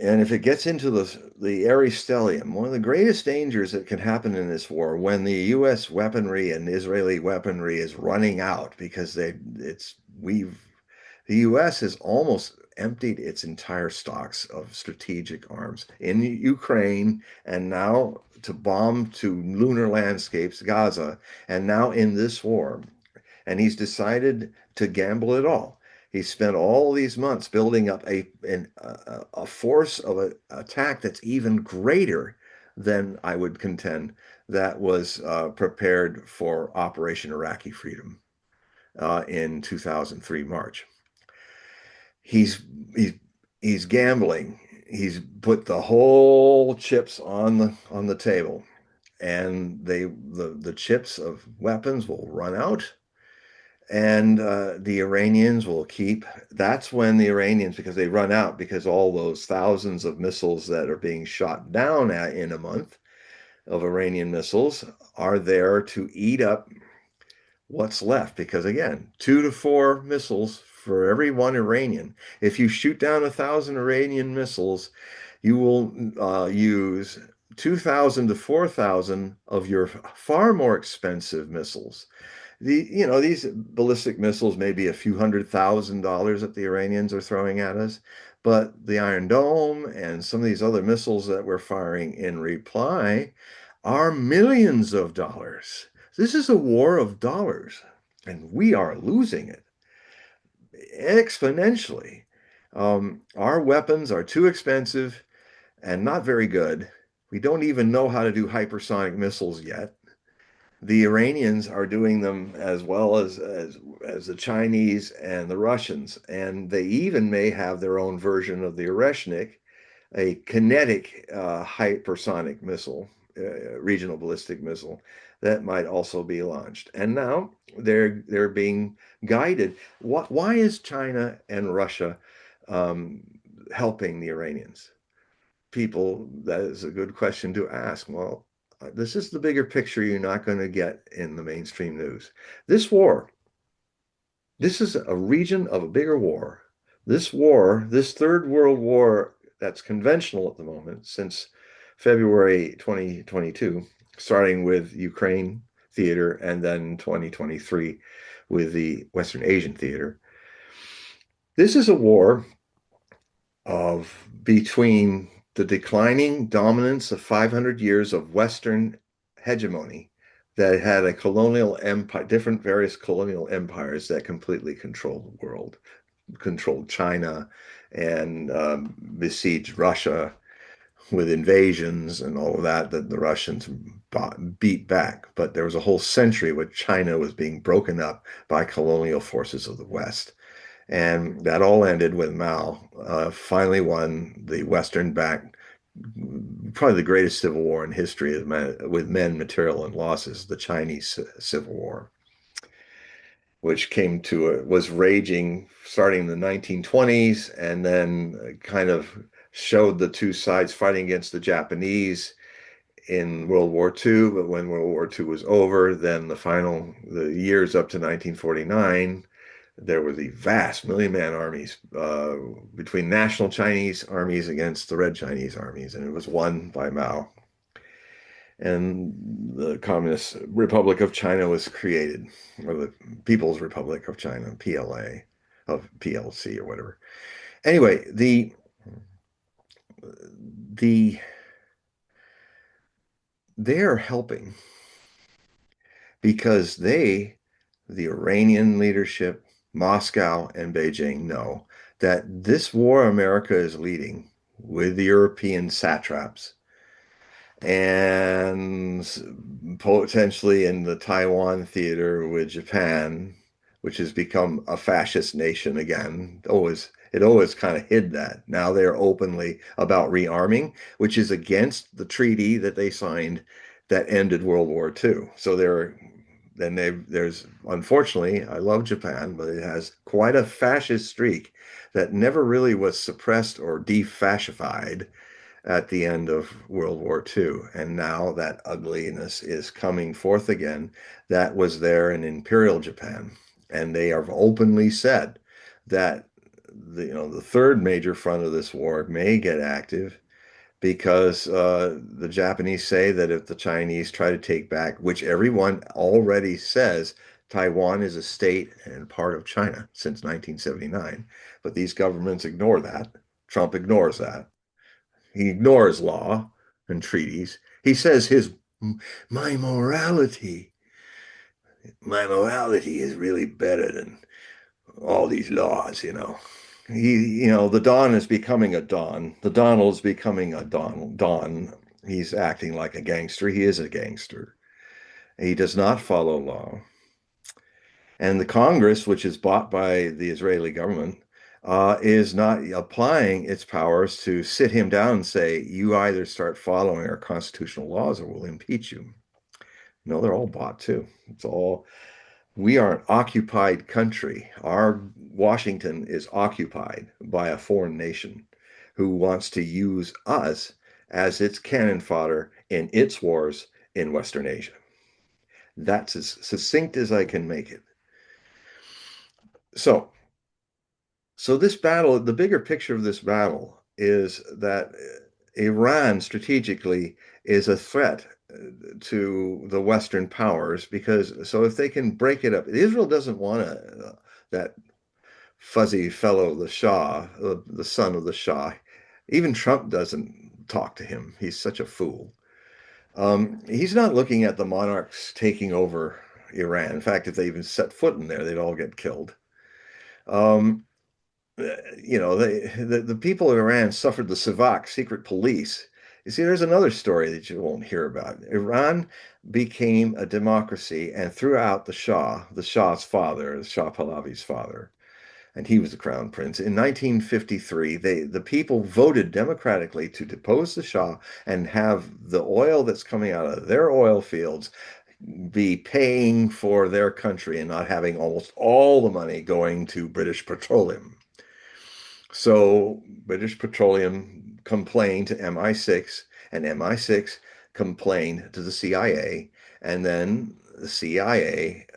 and if it gets into the Ares Stellium, one of the greatest dangers that can happen in this war, when the U.S. weaponry and Israeli weaponry is running out, because the U.S. has almost emptied its entire stocks of strategic arms in Ukraine, and now to bomb to lunar landscapes, Gaza, and now in this war. And he's decided to gamble it all. He spent all these months building up a force of attack that's even greater than, I would contend, that was prepared for Operation Iraqi Freedom in 2003 March. He's he's he's gambling. He's put the whole chips on the table, and the chips of weapons will run out, and the Iranians will keep. That's when the Iranians, because they run out, because all those thousands of missiles that are being shot down in a month of Iranian missiles are there to eat up what's left? Because again, 2 to 4 missiles for every one Iranian. If you shoot down 1,000 Iranian missiles, you will use 2,000 to 4,000 of your far more expensive missiles. These ballistic missiles may be a few $100,000 that the Iranians are throwing at us, but the Iron Dome and some of these other missiles that we're firing in reply are millions of dollars. This is a war of dollars, and we are losing it exponentially. Our weapons are too expensive and not very good. We don't even know how to do hypersonic missiles yet. The Iranians are doing them as well as the Chinese and the Russians, and they even may have their own version of the Oreshnik, a kinetic hypersonic missile, regional ballistic missile that might also be launched. And now they're being guided. Why is China and Russia um, helping the Iranians? People, that is a good question to ask. Well, this is the bigger picture you're not going to get in the mainstream news. This war, this is a region of a bigger war. This war, this third world war that's conventional at the moment since February 2022, starting with Ukraine theater and then 2023 with the Western Asian theater. This is a war of between the declining dominance of 500 years of Western hegemony that had a colonial empire, different various colonial empires that completely controlled the world, controlled China and besieged Russia with invasions and all of that that the Russians beat back. But there was a whole century where China was being broken up by colonial forces of the West. And that all ended with Mao finally won the Western backed, probably the greatest civil war in history with men, material, and losses, the Chinese Civil War, which was raging starting in the 1920s and then kind of showed the two sides fighting against the Japanese in World War II. But when World War II was over, then the years up to 1949, there were the vast million-man armies between national Chinese armies against the Red Chinese armies, and it was won by Mao. And the Communist Republic of China was created, or the People's Republic of China, PLA, of PLC or whatever. Anyway, the they're helping because the Iranian leadership, Moscow and Beijing, know that this war America is leading with the European satraps and potentially in the Taiwan theater with Japan, which has become a fascist nation again. It always kind of hid that. Now they're openly about rearming, which is against the treaty that they signed that ended World War II. So there's unfortunately, I love Japan, but it has quite a fascist streak that never really was suppressed or defascified at the end of World War II. And now that ugliness is coming forth again. That was there in Imperial Japan. And they have openly said that the third major front of this war may get active because the Japanese say that if the Chinese try to take back, which everyone already says Taiwan is a state and part of China since 1979, but these governments ignore that. Trump ignores that. He ignores law and treaties. He says my morality, my morality is really better than all these laws. The Don is becoming a Don. The Donald is becoming a Don. He's acting like a gangster. He is a gangster. He does not follow law. And the Congress, which is bought by the Israeli government, is not applying its powers to sit him down and say, you either start following our constitutional laws or we'll impeach you. No, they're all bought too. We are an occupied country. Our Washington is occupied by a foreign nation who wants to use us as its cannon fodder in its wars in Western Asia. That's as succinct as I can make it. So, so this battle, the bigger picture of this battle is that Iran strategically is a threat to the Western powers because so if they can break it up, Israel doesn't want that fuzzy fellow, the Shah, the son of the Shah. Even Trump doesn't talk to him. He's such a fool. He's not looking at the monarchs taking over Iran. In fact, if they even set foot in there, they'd all get killed. Um, the people of Iran suffered the Savak secret police. You see, there's another story that you won't hear about. Iran became a democracy, and throughout the Shah's father, Shah Pahlavi's father, and he was the crown prince. In 1953, the people voted democratically to depose the Shah and have the oil that's coming out of their oil fields be paying for their country and not having almost all the money going to British Petroleum. So British Petroleum complained to MI6, and MI6 complained to the CIA, and then the CIA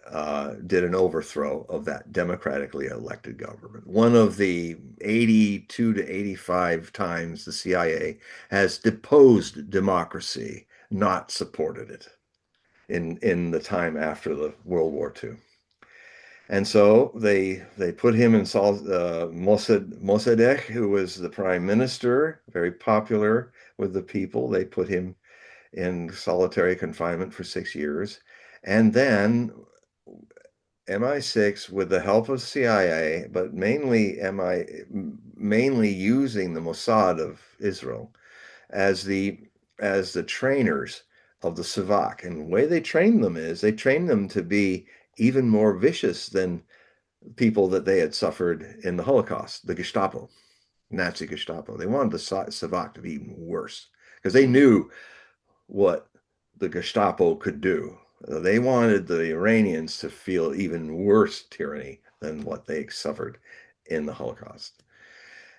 did an overthrow of that democratically elected government. One of the 82 to 85 times the CIA has deposed democracy, not supported it in the time after the World War II. And so they put him in Mossadegh, who was the prime minister, very popular with the people. They put him in solitary confinement for 6 years. And then MI6, with the help of CIA, but mainly using the Mossad of Israel as the trainers of the Savak. And the way they train them is they train them to be even more vicious than people that they had suffered in the Holocaust, the Gestapo, Nazi Gestapo. They wanted the Savak to be even worse because they knew what the Gestapo could do. They wanted the Iranians to feel even worse tyranny than what they suffered in the Holocaust.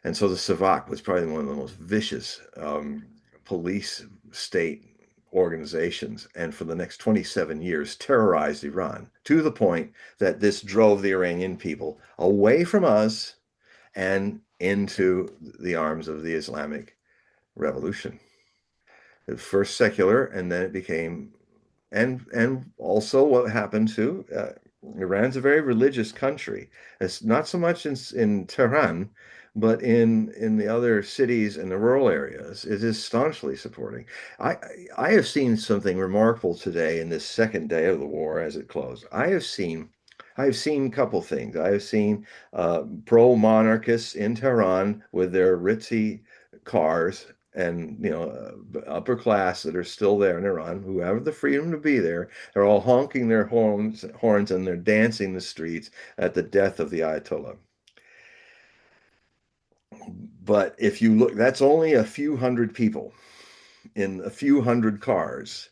And so the Savak was probably one of the most vicious police state organizations, and for the next 27 years terrorized Iran to the point that this drove the Iranian people away from us and into the arms of the Islamic Revolution. It was first secular, and then it became, and also what happened to Iran's a very religious country. It's not so much in Tehran, but in the other cities and the rural areas, it is staunchly supporting. I I have seen something remarkable today in this second day of the war as it closed. I have seen a couple things. I have seen pro-monarchists in Tehran with their ritzy cars and upper class that are still there in Iran who have the freedom to be there. They're all honking their horns and they're dancing the streets at the death of the Ayatollah. But if you look, that's only a few hundred people in a few hundred cars.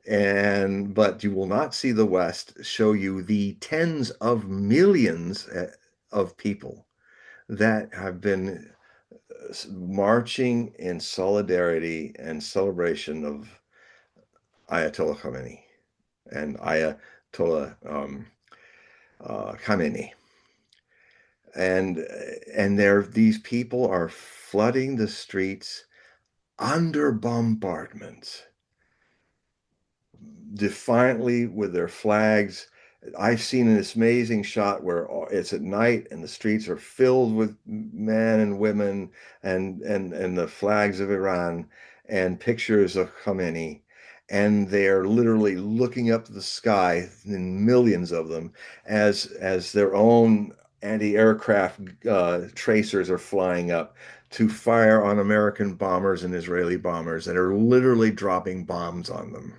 And but you will not see the West show you the tens of millions of people that have been marching in solidarity and celebration of Ayatollah Khamenei and Ayatollah Khamenei. And these people are flooding the streets under bombardment, defiantly with their flags. I've seen this amazing shot where it's at night and the streets are filled with men and women and the flags of Iran and pictures of Khamenei. And they're literally looking up to the sky in millions of them as their own anti-aircraft tracers are flying up to fire on American bombers and Israeli bombers that are literally dropping bombs on them.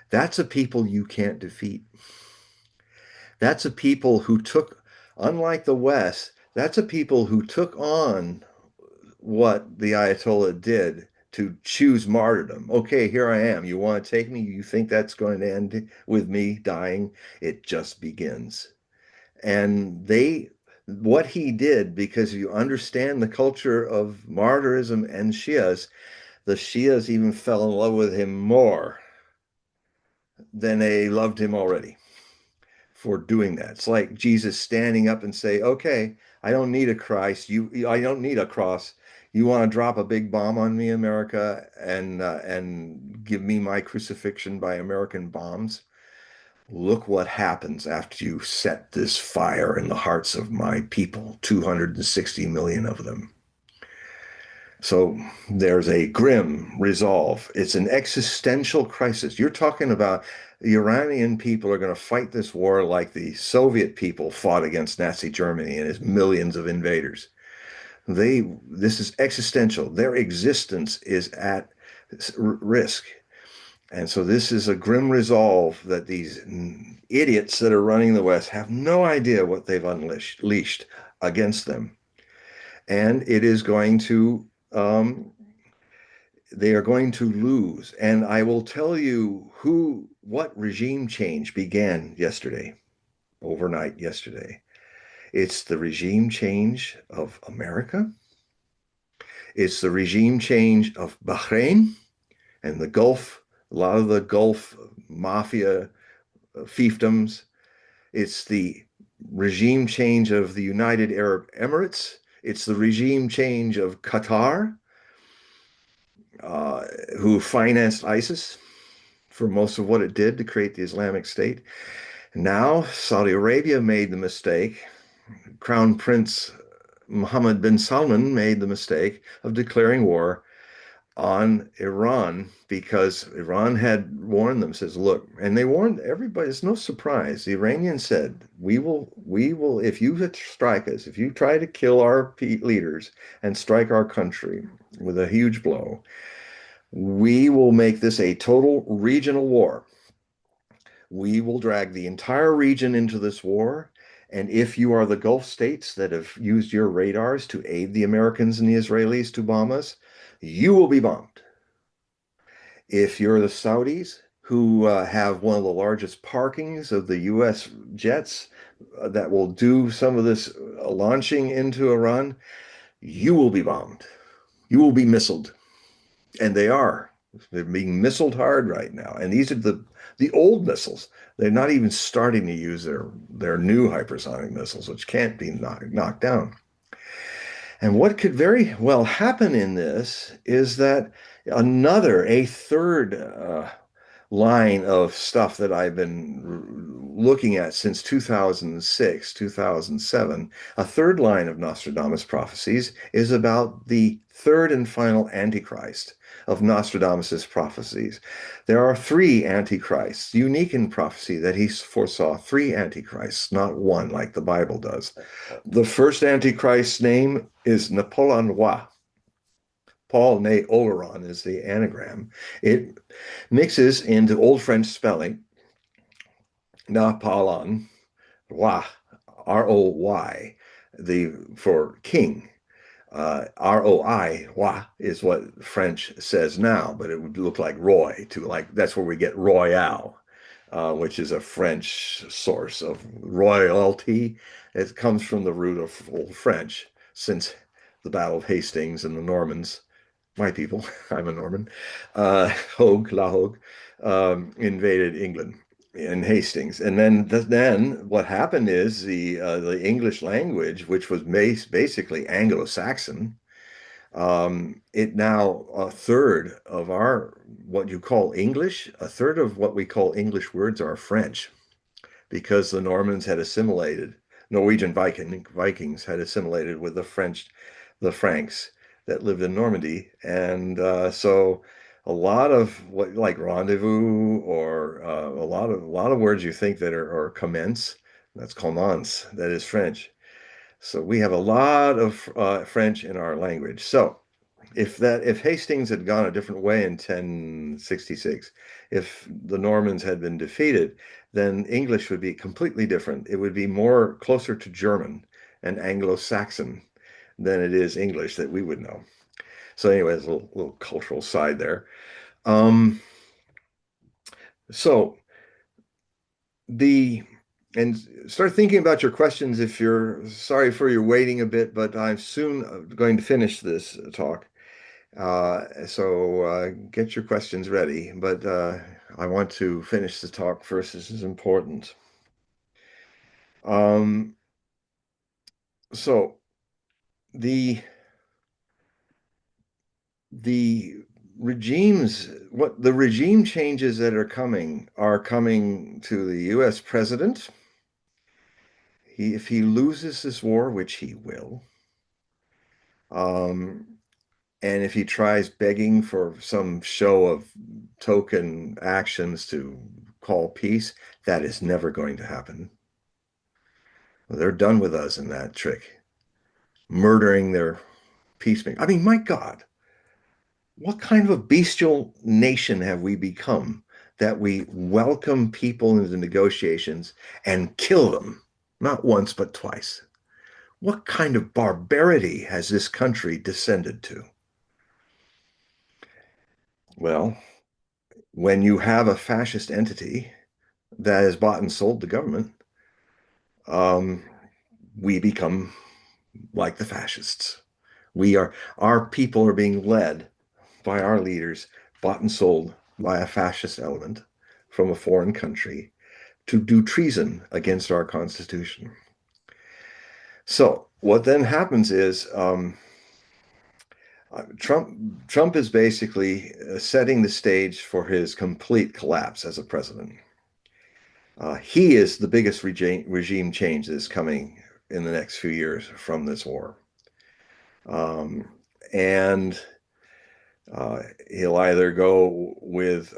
That's a people you can't defeat. That's a people who took, unlike the West, that's a people who took on what the Ayatollah did to choose martyrdom. Okay, here I am. You want to take me? You think that's going to end with me dying? It just begins. And what he did, because you understand the culture of martyrism and Shias, the Shias even fell in love with him more then they loved him already for doing that. It's like Jesus standing up and say, "Okay, I don't need a Christ. I don't need a cross. You want to drop a big bomb on me, America, and give me my crucifixion by American bombs? Look what happens after you set this fire in the hearts of my people, 260 million of them." So there's a grim resolve. It's an existential crisis. You're talking about the Iranian people are going to fight this war like the Soviet people fought against Nazi Germany and its millions of invaders. This is existential. Their existence is at risk. And so this is a grim resolve that these idiots that are running the West have no idea what they've unleashed against them. And it is going to they are going to lose. And I will tell you what regime change began yesterday, overnight yesterday. It's the regime change of America. It's the regime change of Bahrain and the Gulf, a lot of the Gulf mafia fiefdoms. It's the regime change of the United Arab Emirates. It's the regime change of Qatar, uh, who financed ISIS for most of what it did to create the Islamic State. Now, Saudi Arabia made the mistake. Crown Prince Mohammed bin Salman made the mistake of declaring war on Iran because Iran had warned them, says, look, and they warned everybody, it's no surprise. The Iranians said, we will, if you strike us, if you try to kill our leaders and strike our country with a huge blow, we will make this a total regional war. We will drag the entire region into this war. And if you are the Gulf states that have used your radars to aid the Americans and the Israelis to bomb us, you will be bombed. If you're the Saudis, who have one of the largest parkings of the U.S. jets that will do some of this launching into Iran, you will be bombed. You will be missiled. And they are. They're being missiled hard right now. And these are the old missiles. They're not even starting to use their new hypersonic missiles, which can't be knocked down. And what could very well happen in this is that a third line of stuff that I've been looking at since 2006, 2007, a third line of Nostradamus prophecies is about the third and final Antichrist of Nostradamus's prophecies. There are three Antichrists, unique in prophecy that he foresaw three Antichrists, not one like the Bible does. The first Antichrist's name is Napoleon. Paul ne Oleron is the anagram. It mixes into Old French spelling, Napoleon, Roi, R-O-Y, for king. R-O-I, Roi, is what French says now, but it would look like Roy, that's where we get Royale, which is a French source of royalty. It comes from the root of Old French, since the Battle of Hastings and the Normans, my people, I'm a Norman, Hogue, La Hogue, invaded England in Hastings. And then what happened is the English language, which was basically Anglo-Saxon, it now a third of what you call English, a third of what we call English words are French, because the Normans had assimilated, Norwegian Vikings had assimilated with the Franks that lived in Normandy. And so a lot of what like rendezvous or a lot of words you think that are commence, that's commence, that is French. So we have a lot of French in our language. So if Hastings had gone a different way in 1066, if the Normans had been defeated, then English would be completely different. It would be more closer to German and Anglo-Saxon than it is English that we would know. So anyways, a little cultural side there. Um, so the and start thinking about your questions if you're sorry for your waiting a bit, but I'm soon going to finish this talk. So get your questions ready, but I want to finish the talk first. This is important. Um, so the the what the regime changes that are coming to the U.S. president. If he loses this war, which he will, um, and if he tries begging for some show of token actions to call peace, that is never going to happen. They're done with us in that trick, murdering their peacemaker. I mean, my God, what kind of a bestial nation have we become that we welcome people into negotiations and kill them, not once, but twice? What kind of barbarity has this country descended to? Well, when you have a fascist entity that has bought and sold the government, um, we become like the fascists. Our people are being led by our leaders, bought and sold by a fascist element from a foreign country to do treason against our Constitution. So what then happens is Trump is basically setting the stage for his complete collapse as a president. He is the biggest regime change that is coming in the next few years from this war. Um, and He'll either go with,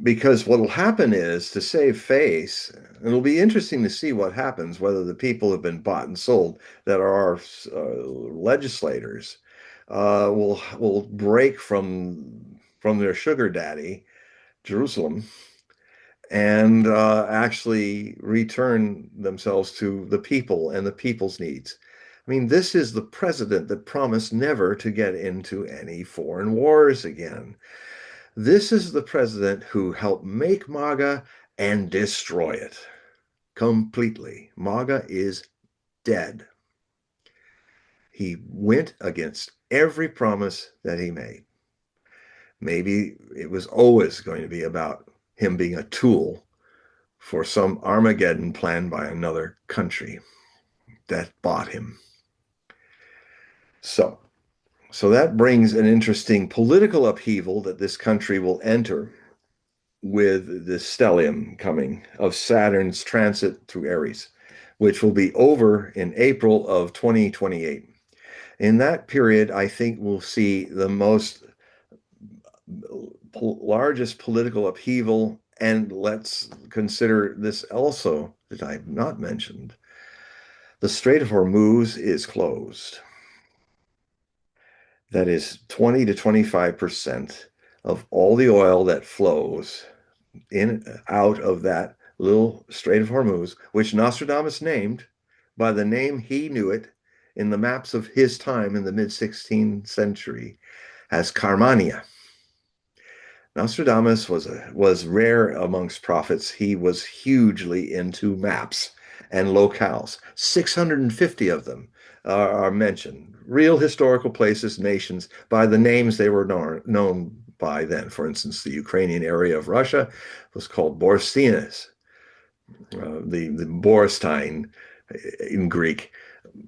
because what will happen is to save face, it'll be interesting to see what happens, whether the people have been bought and sold that are our legislators will break from their sugar daddy, Jerusalem, and actually return themselves to the people and the people's needs. I mean, this is the president that promised never to get into any foreign wars again. This is the president who helped make MAGA and destroy it completely. MAGA is dead. He went against every promise that he made. Maybe it was always going to be about him being a tool for some Armageddon planned by another country that bought him. So, so that brings an interesting political upheaval that this country will enter with the stellium coming of Saturn's transit through Aries, which will be over in April of 2028. In that period, I think we'll see the largest political upheaval. And let's consider this also that I've not mentioned. The Strait of Hormuz is closed. That is 20 to 25% of all the oil that flows in out of that little Strait of Hormuz, which Nostradamus named by the name he knew it in the maps of his time in the mid-16th century as Carmania. Nostradamus was rare amongst prophets. He was hugely into maps and locales. 650 of them are mentioned. Real historical places, nations, by the names they were known by then. For instance, the Ukrainian area of Russia was called Borstinas, the Borstein in Greek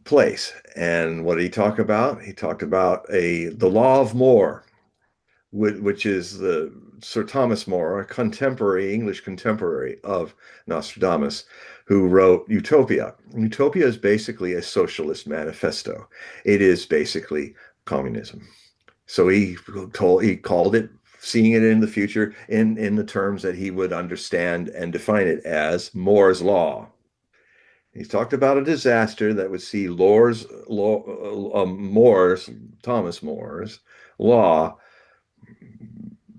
place. And what did he talk about? He talked about the law of More, which is the Sir Thomas More, a contemporary English contemporary of Nostradamus, who wrote Utopia. Utopia is basically a socialist manifesto. It is basically communism. So he called it, seeing it in the future in the terms that he would understand and define it as More's law. He talked about a disaster that would see Thomas More's law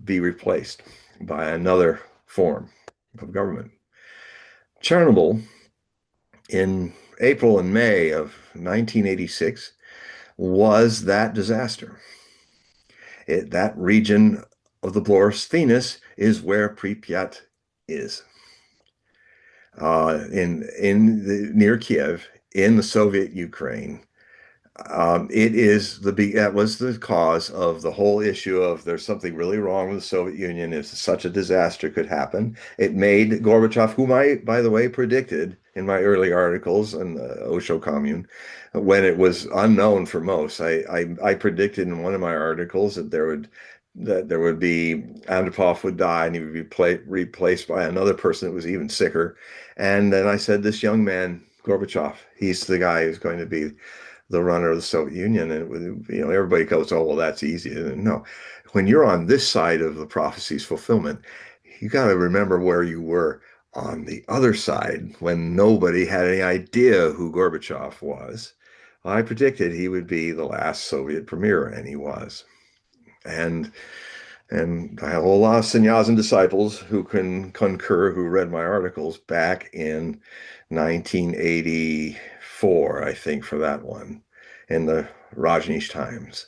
be replaced by another form of government. Chernobyl in April and May of 1986 was that disaster. That region of the Borysthenes is where Pripyat is. Near Kiev in the Soviet Ukraine. that was the cause of the whole issue of there's something really wrong with the Soviet Union if such a disaster could happen. It made Gorbachev, whom I, by the way, predicted in my early articles on the Osho Commune, when it was unknown for most. I predicted in one of my articles that there would be Andropov would die and he would be replaced by another person that was even sicker. And then I said, this young man, Gorbachev, he's the guy who's going to be the runner of the Soviet Union. And it would, everybody goes, oh, well, that's easy. And no, when you're on this side of the prophecy's fulfillment, you got to remember where you were on the other side when nobody had any idea who Gorbachev was. I predicted he would be the last Soviet premier, and he was. And I have a whole lot of sannyas and disciples who can concur, who read my articles back in 1984, I think, for that one, in the Rajneesh Times.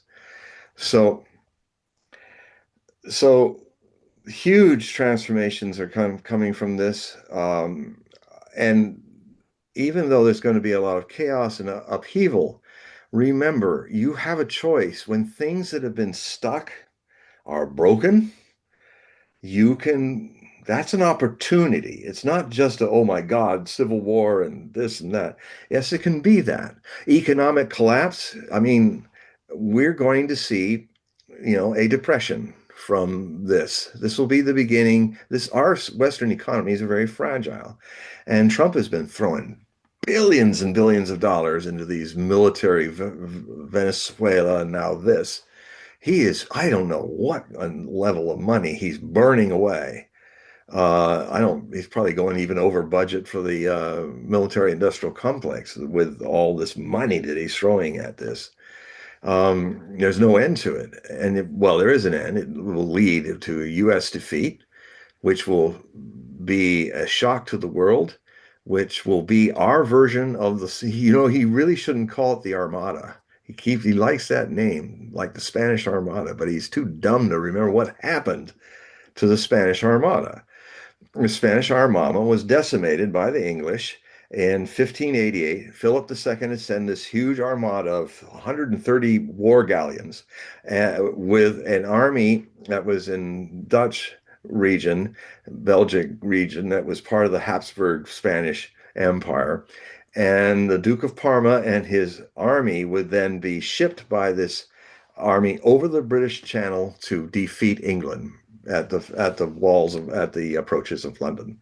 So, so huge transformations are coming from this. And even though there's going to be a lot of chaos and upheaval, remember, you have a choice. When things that have been stuck are broken, you can that's an opportunity. It's not just a, oh my God, civil war and this and that. Yes, it can be that. Economic collapse, I mean, we're going to see, a depression from this. This will be the beginning. Our Western economies are very fragile. And Trump has been throwing billions and billions of dollars into these military Venezuela and now this. I don't know what level of money he's burning away. He's probably going even over budget for the military industrial complex with all this money that he's throwing at this. There's no end to it. Well, there is an end. It will lead to a U.S. defeat, which will be a shock to the world, which will be our version of he really shouldn't call it the Armada. He likes that name, like the Spanish Armada, but he's too dumb to remember what happened to the Spanish Armada. The Spanish Armada was decimated by the English in 1588. Philip II had sent this huge armada of 130 war galleons with an army that was in Dutch region, Belgic region, that was part of the Habsburg Spanish Empire. And the Duke of Parma and his army would then be shipped by this army over the British Channel to defeat England at the approaches of London.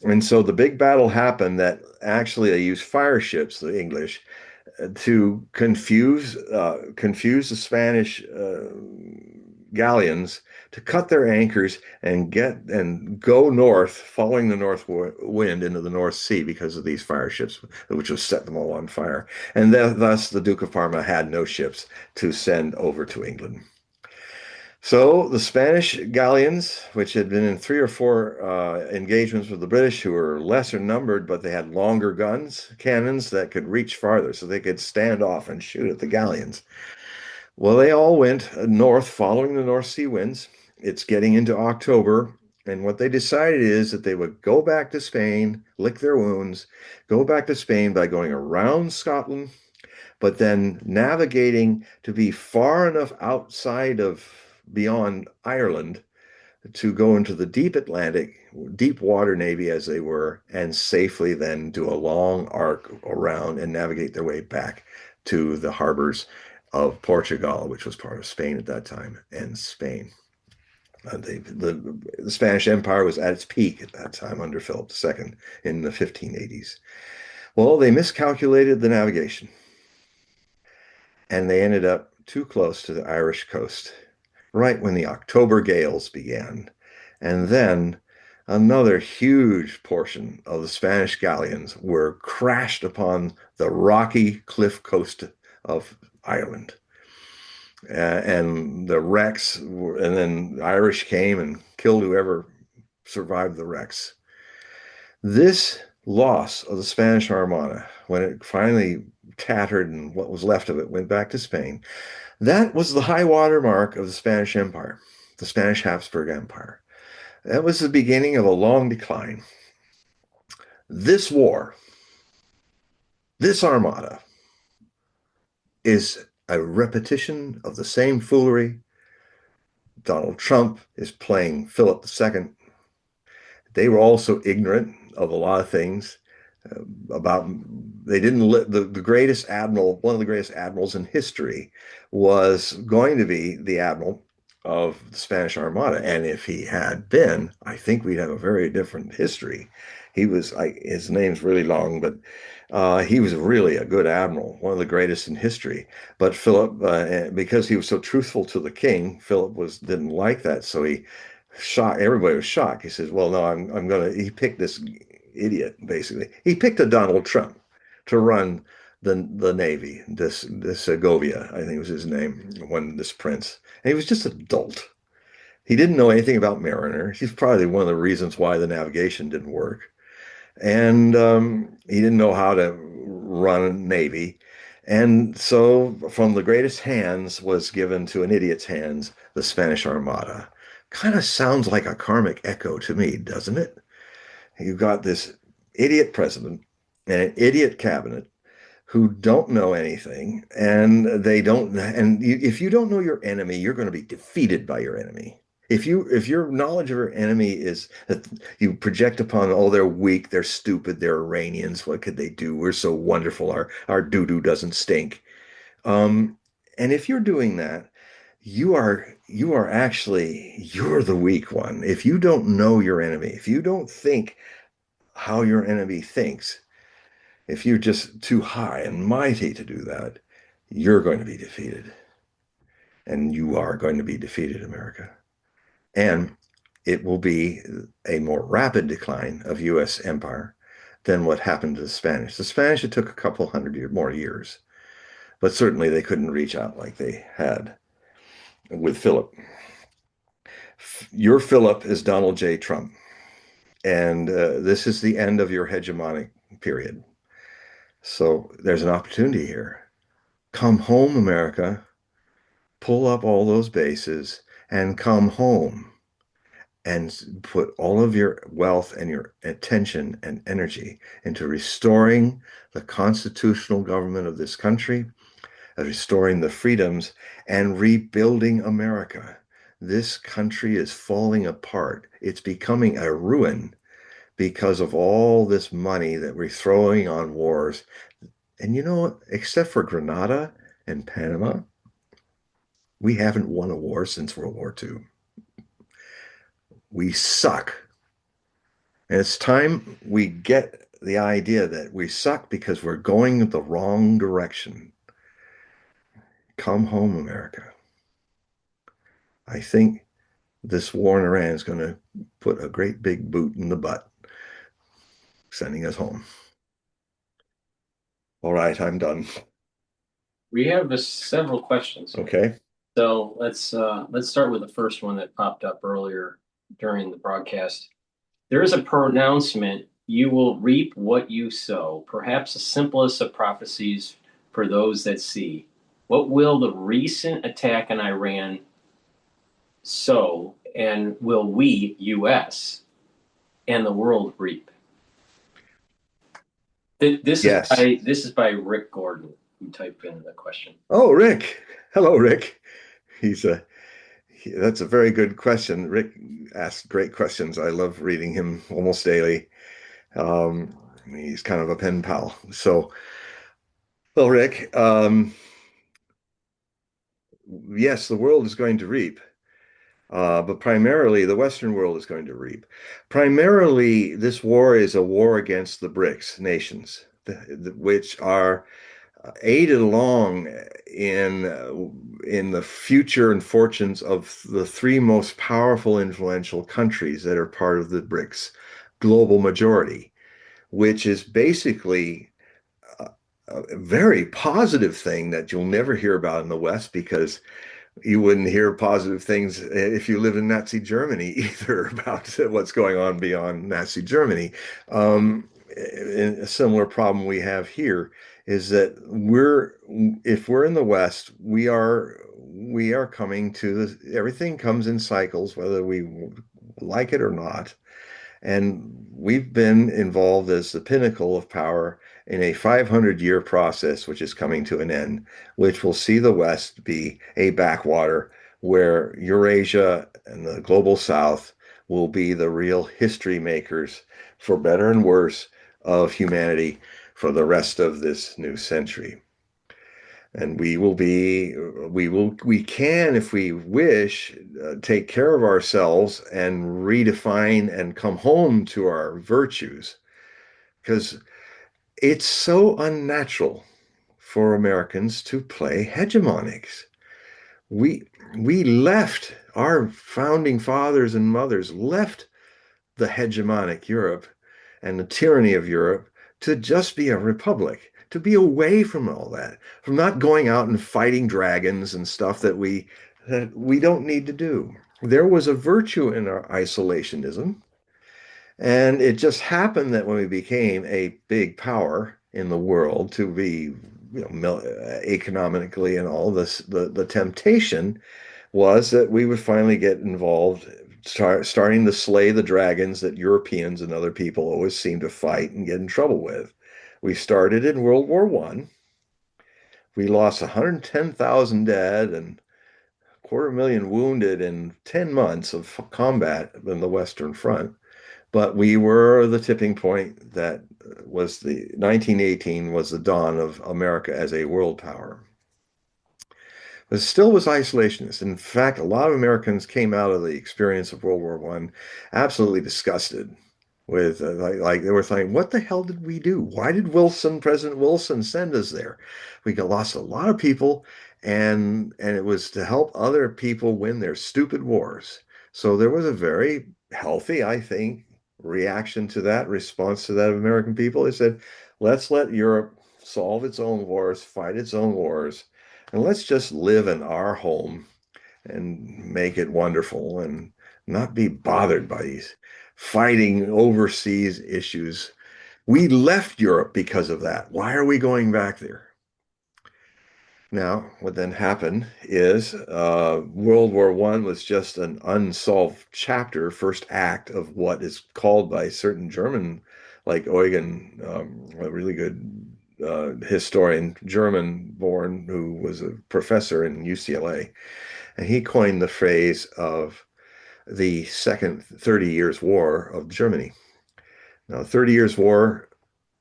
And so the big battle happened that actually they used fire ships, the English, to confuse the Spanish galleons to cut their anchors and go north, following the north wind into the North Sea because of these fire ships, which would set them all on fire. And thus the Duke of Parma had no ships to send over to England. So the Spanish galleons, which had been in three or four engagements with the British, who were lesser numbered, but they had longer cannons that could reach farther, so they could stand off and shoot at the galleons. Well, they all went north, following the North Sea winds. It's getting into October, and what they decided is that they would go back to Spain, lick their wounds, go back to Spain by going around Scotland, but then navigating to be far enough outside of beyond Ireland to go into the deep Atlantic, deep water navy as they were, and safely then do a long arc around and navigate their way back to the harbors of Portugal, which was part of Spain at that time, and Spain. The Spanish Empire was at its peak at that time under Philip II in the 1580s. Well, they miscalculated the navigation and they ended up too close to the Irish coast right when the October gales began. And then another huge portion of the Spanish galleons were crashed upon the rocky cliff coast of Ireland. And the wrecks, and then the Irish came and killed whoever survived the wrecks. This loss of the Spanish Armada, when it finally tattered and what was left of it went back to Spain, that was the high water mark of the Spanish Empire, the Spanish Habsburg Empire. That was the beginning of a long decline. This war, this armada, is a repetition of the same foolery. Donald Trump is playing Philip II. They were also ignorant of a lot of things about they didn't the greatest admiral, one of the greatest admirals in history was going to be the admiral of the Spanish Armada. And if he had been, I think we'd have a very different history. He was his name's really long, but he was really a good admiral, one of the greatest in history. But Philip, because he was so truthful to the king, Philip didn't like that, so he shocked. Everybody was shocked. He says, "Well, no, I'm gonna." He picked this idiot, basically. He picked a Donald Trump to run the Navy. This Segovia, I think was his name, when this prince. And he was just a dolt. He didn't know anything about Mariner. He's probably one of the reasons why the navigation didn't work. And he didn't know how to run a Navy. And so, from the greatest hands was given to an idiot's hands, the Spanish Armada. Kind of sounds like a karmic echo to me, doesn't it? You've got this idiot president and an idiot cabinet who don't know anything, and they don't. And if you don't know your enemy, you're going to be defeated by your enemy. If your knowledge of your enemy is that you project upon, oh, they're weak, they're stupid, they're Iranians, what could they do? We're so wonderful, our doo-doo doesn't stink. Um, and if you're doing that, you are actually you're the weak one. If you don't know your enemy, if you don't think how your enemy thinks, if you're just too high and mighty to do that, you're going to be defeated. And you are going to be defeated, America. And it will be a more rapid decline of U.S. empire than what happened to the Spanish. The Spanish, it took a couple more years, but certainly they couldn't reach out like they had with Philip. Your Philip is Donald J. Trump. And this is the end of your hegemonic period. So there's an opportunity here. Come home, America. Pull up all those bases and come home and put all of your wealth and your attention and energy into restoring the constitutional government of this country, restoring the freedoms, and rebuilding America. This country is falling apart. It's becoming a ruin because of all this money that we're throwing on wars. And you know what? Except for Grenada and Panama, we haven't won a war since World War II. We suck. And it's time we get the idea that we suck because we're going the wrong direction. Come home, America. I think this war in Iran is going to put a great big boot in the butt, sending us home. All right, I'm done. We have several questions. Okay. So let's start with the first one that popped up earlier during the broadcast. There is a pronouncement, you will reap what you sow, perhaps the simplest of prophecies for those that see. What will the recent attack on Iran sow, and will we, U.S., and the world reap? Yes. This is by Rick Gordon, who typed in the question. Oh, Rick. Hello, Rick. He's a That's a very good question. Rick asks great questions. I love reading him almost daily. Um, he's kind of a pen pal. So, well, Rick, yes, the world is going to reap, but primarily the Western world is going to reap. Primarily, this war is a war against the BRICS nations, which are aided along in the future and fortunes of the three most powerful, influential countries that are part of the BRICS global majority, which is basically a very positive thing that you'll never hear about in the West because you wouldn't hear positive things if you lived in Nazi Germany either about what's going on beyond Nazi Germany. A similar problem we have here is that if we're in the West, we are coming to everything comes in cycles, whether we like it or not. And we've been involved as the pinnacle of power in a 500-year process, which is coming to an end, which will see the West be a backwater where Eurasia and the global South will be the real history makers, for better and worse, of humanity for the rest of this new century. And we can, if we wish, take care of ourselves and redefine and come home to our virtues, because it's so unnatural for Americans to play hegemonics. We we left, our founding fathers and mothers left the hegemonic Europe and the tyranny of Europe to just be a republic, to be away from all that, from not going out and fighting dragons and stuff that we don't need to do. There was a virtue in our isolationism, and it just happened that when we became a big power in the world to be, economically and all this, the temptation was that we would finally get involved, starting to slay the dragons that Europeans and other people always seem to fight and get in trouble with. We started in World War I. We lost 110,000 dead and a quarter million wounded in 10 months of combat in the Western Front. But we were the tipping point that was the 1918 was the dawn of America as a world power. But it still was isolationist. In fact, a lot of Americans came out of the experience of World War I absolutely disgusted with, like they were thinking, what the hell did we do? Why did President Wilson send us there? We got lost a lot of people, and it was to help other people win their stupid wars. So there was a very healthy, I think, reaction to that, response to that of American people. They said, let's let Europe solve its own wars, fight its own wars, and let's just live in our home and make it wonderful and not be bothered by these fighting overseas issues. We left Europe because of that. Why are we going back there? Now, what then happened is World War I was just an unsolved chapter, first act of what is called by certain German, like Eugen, a really good historian, German born, who was a professor in UCLA. And he coined the phrase of the second 30 Years' War of Germany. Now, 30 Years' War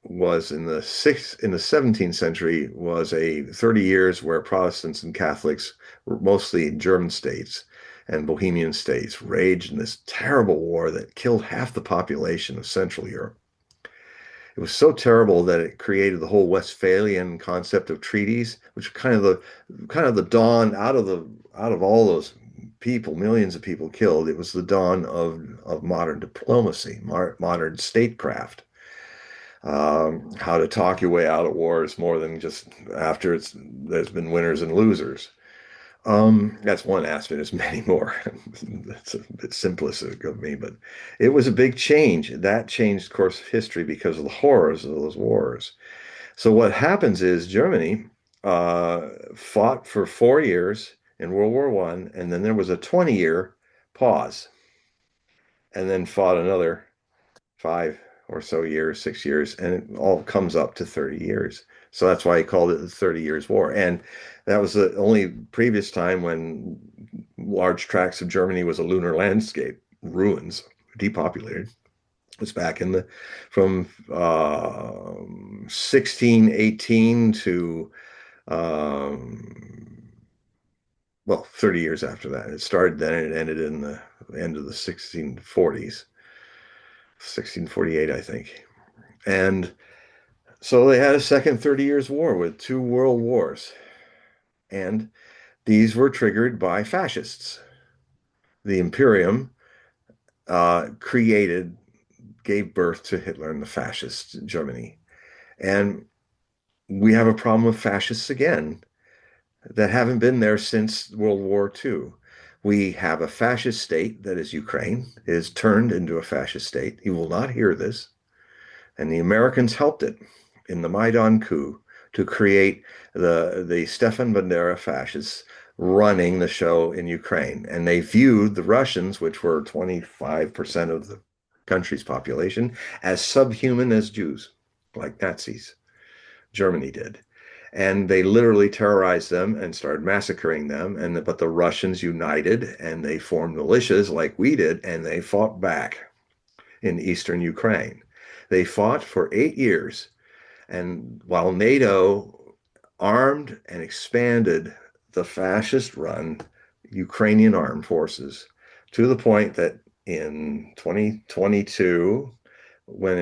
was in the 17th century was a 30 years where Protestants and Catholics, mostly German states and Bohemian states, raged in this terrible war that killed half the population of Central Europe. It was so terrible that it created the whole Westphalian concept of treaties, which kind of the dawn out of all those people, millions of people killed. It was the dawn of modern diplomacy, modern statecraft. How to talk your way out of wars more than just after there's been winners and losers. That's one aspect. There's many more. That's a bit simplistic of me, but it was a big change. That changed course of history because of the horrors of those wars. So what happens is Germany fought for 4 years in World War I, and then there was a 20-year pause, and then fought another 5 or so years, 6 years, and it all comes up to 30 years. So that's why he called it the 30 Years' War. And that was the only previous time when large tracts of Germany was a lunar landscape, ruins, depopulated. It was back from 1618 to, well, 30 years after that. It started then and it ended in the end of the 1640s, 1648, I think. And so they had a second 30 Years' War with two world wars. And these were triggered by fascists. The Imperium gave birth to Hitler and the fascists in Germany. And we have a problem with fascists again that haven't been there since World War II. We have a fascist state that is Ukraine. It is turned into a fascist state. You will not hear this. And the Americans helped it in the Maidan coup to create the Stefan Bandera fascists running the show in Ukraine. And they viewed the Russians, which were 25% of the country's population, as subhuman as Jews, like Nazis. Germany did. And they literally terrorized them and started massacring them. But the Russians united and they formed militias like we did, and they fought back in eastern Ukraine. They fought for 8 years. And while NATO armed and expanded the fascist run Ukrainian armed forces to the point that in 2022, when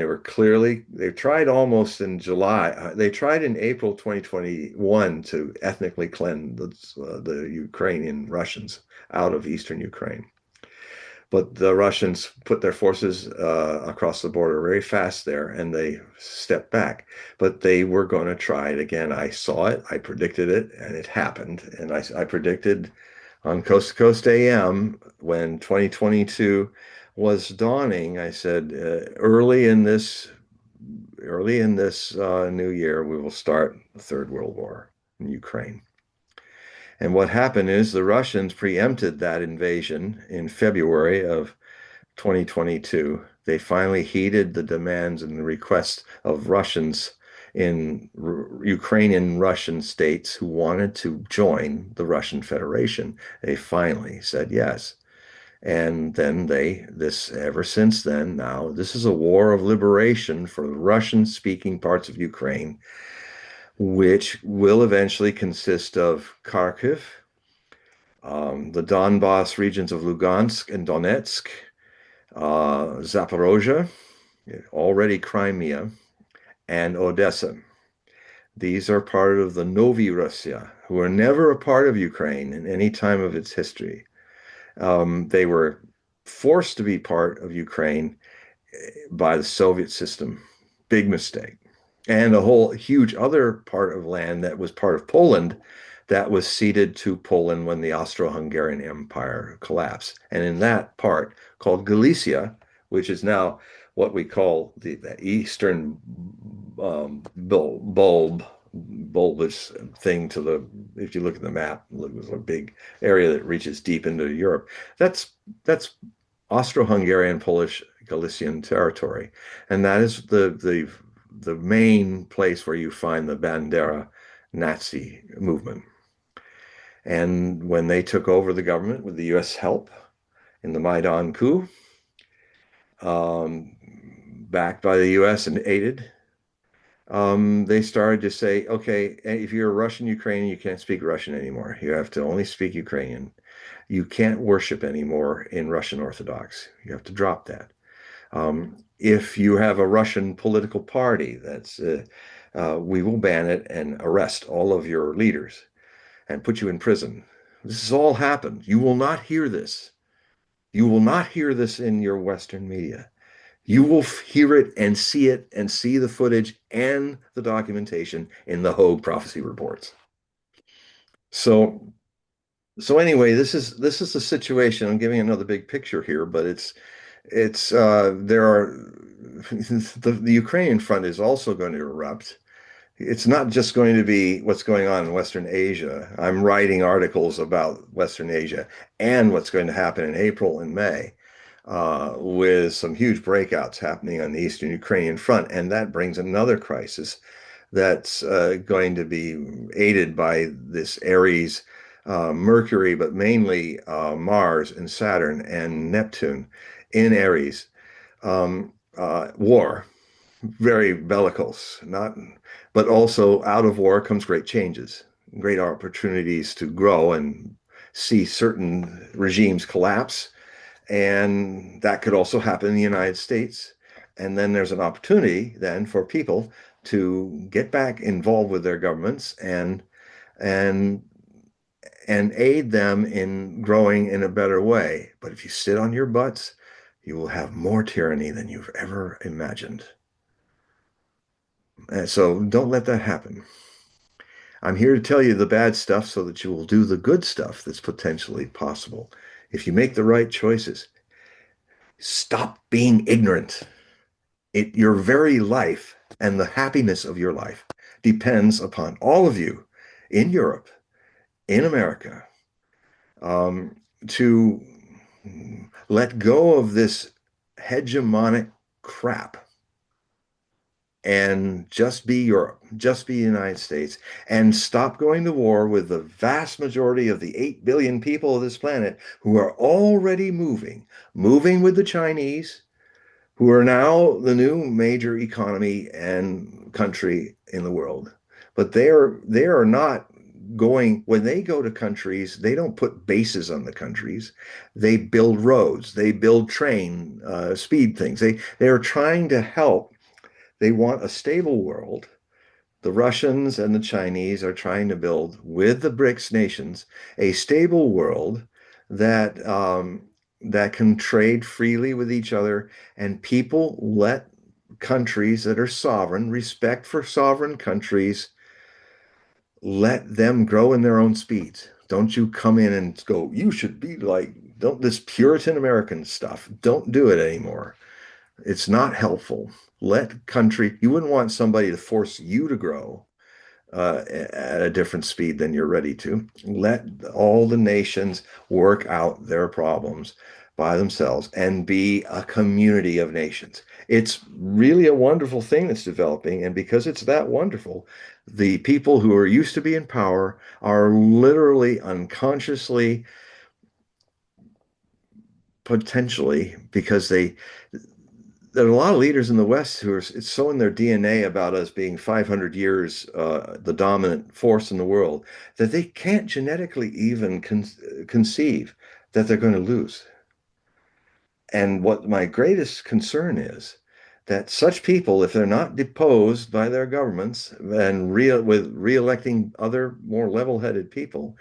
they tried almost in July, they tried in April 2021 to ethnically cleanse the Ukrainian Russians out of eastern Ukraine. But the Russians put their forces across the border very fast there, and they stepped back. But they were going to try it again. I saw it, I predicted it, and it happened. And I predicted on Coast to Coast AM when 2022 was dawning. I said, early in this new year, we will start the Third World War in Ukraine. And what happened is the Russians preempted that invasion in February of 2022. They finally heeded the demands and the requests of Russians in Ukrainian Russian states who wanted to join the Russian Federation. They finally said yes. And then ever since then, now, this is a war of liberation for the Russian speaking parts of Ukraine, which will eventually consist of Kharkiv, the Donbass regions of Lugansk and Donetsk, Zaporozhye, already Crimea, and Odessa. These are part of the Novi Russia, who were never a part of Ukraine in any time of its history. They were forced to be part of Ukraine by the Soviet system. Big mistake. And a whole huge other part of land that was part of Poland that was ceded to Poland when the Austro-Hungarian Empire collapsed. And in that part, called Galicia, which is now what we call the eastern bulbous thing to the, if you look at the map, look at a big area that reaches deep into Europe. That's Austro-Hungarian Polish Galician territory, and that is the main place where you find the Bandera Nazi movement. And when they took over the government with the U.S. help in the Maidan coup, um, backed by the U.S. and aided, they started to say, okay, if you're a Russian Ukrainian, you can't speak Russian anymore. You have to only speak Ukrainian. You can't worship anymore in Russian Orthodox. You have to drop that. If you have a Russian political party, we will ban it and arrest all of your leaders and put you in prison. This has all happened. You will not hear this. You will not hear this in your Western media. You will hear it and see the footage and the documentation in the Hogue prophecy reports. So, so anyway, this is the situation. I'm giving another big picture here, but there are the Ukrainian front is also going to erupt. It's not just going to be what's going on in Western Asia. I'm writing articles about Western Asia and what's going to happen in April and May, with some huge breakouts happening on the Eastern Ukrainian front. And that brings another crisis that's going to be aided by this Aries, Mercury, but mainly Mars and Saturn and Neptune in Aries. War, very bellicose, not, but also out of war comes great changes, great opportunities to grow and see certain regimes collapse. And that could also happen in the United States. And then there's an opportunity then for people to get back involved with their governments and and aid them in growing in a better way. But if you sit on your butts, you will have more tyranny than you've ever imagined. And so don't let that happen. I'm here to tell you the bad stuff so that you will do the good stuff that's potentially possible. If you make the right choices, stop being ignorant. Your very life and the happiness of your life depends upon all of you in Europe, in America, um, to let go of this hegemonic crap and just be Europe, just be the United States, and stop going to war with the vast majority of the 8 billion people of this planet who are already moving with the Chinese, who are now the new major economy and country in the world. But they are not going, when they go to countries, they don't put bases on the countries. They build roads, they build train speed things. They are trying to help. They want a stable world. The Russians and the Chinese are trying to build, with the BRICS nations, a stable world that that can trade freely with each other, and people let countries that are sovereign, respect for sovereign countries, let them grow in their own speeds. Don't you come in and go, you should be like, don't, this Puritan American stuff. Don't do it anymore. It's not helpful. You wouldn't want somebody to force you to grow at a different speed than you're ready to. Let all the nations work out their problems by themselves and be a community of nations. It's really a wonderful thing that's developing. And because it's that wonderful, the people who are used to be in power are literally unconsciously, potentially, because there are a lot of leaders in the West who are, it's so in their DNA about us being 500 years the dominant force in the world, that they can't genetically even conceive that they're going to lose. And what my greatest concern is that such people, if they're not deposed by their governments and with re-electing other more level-headed people,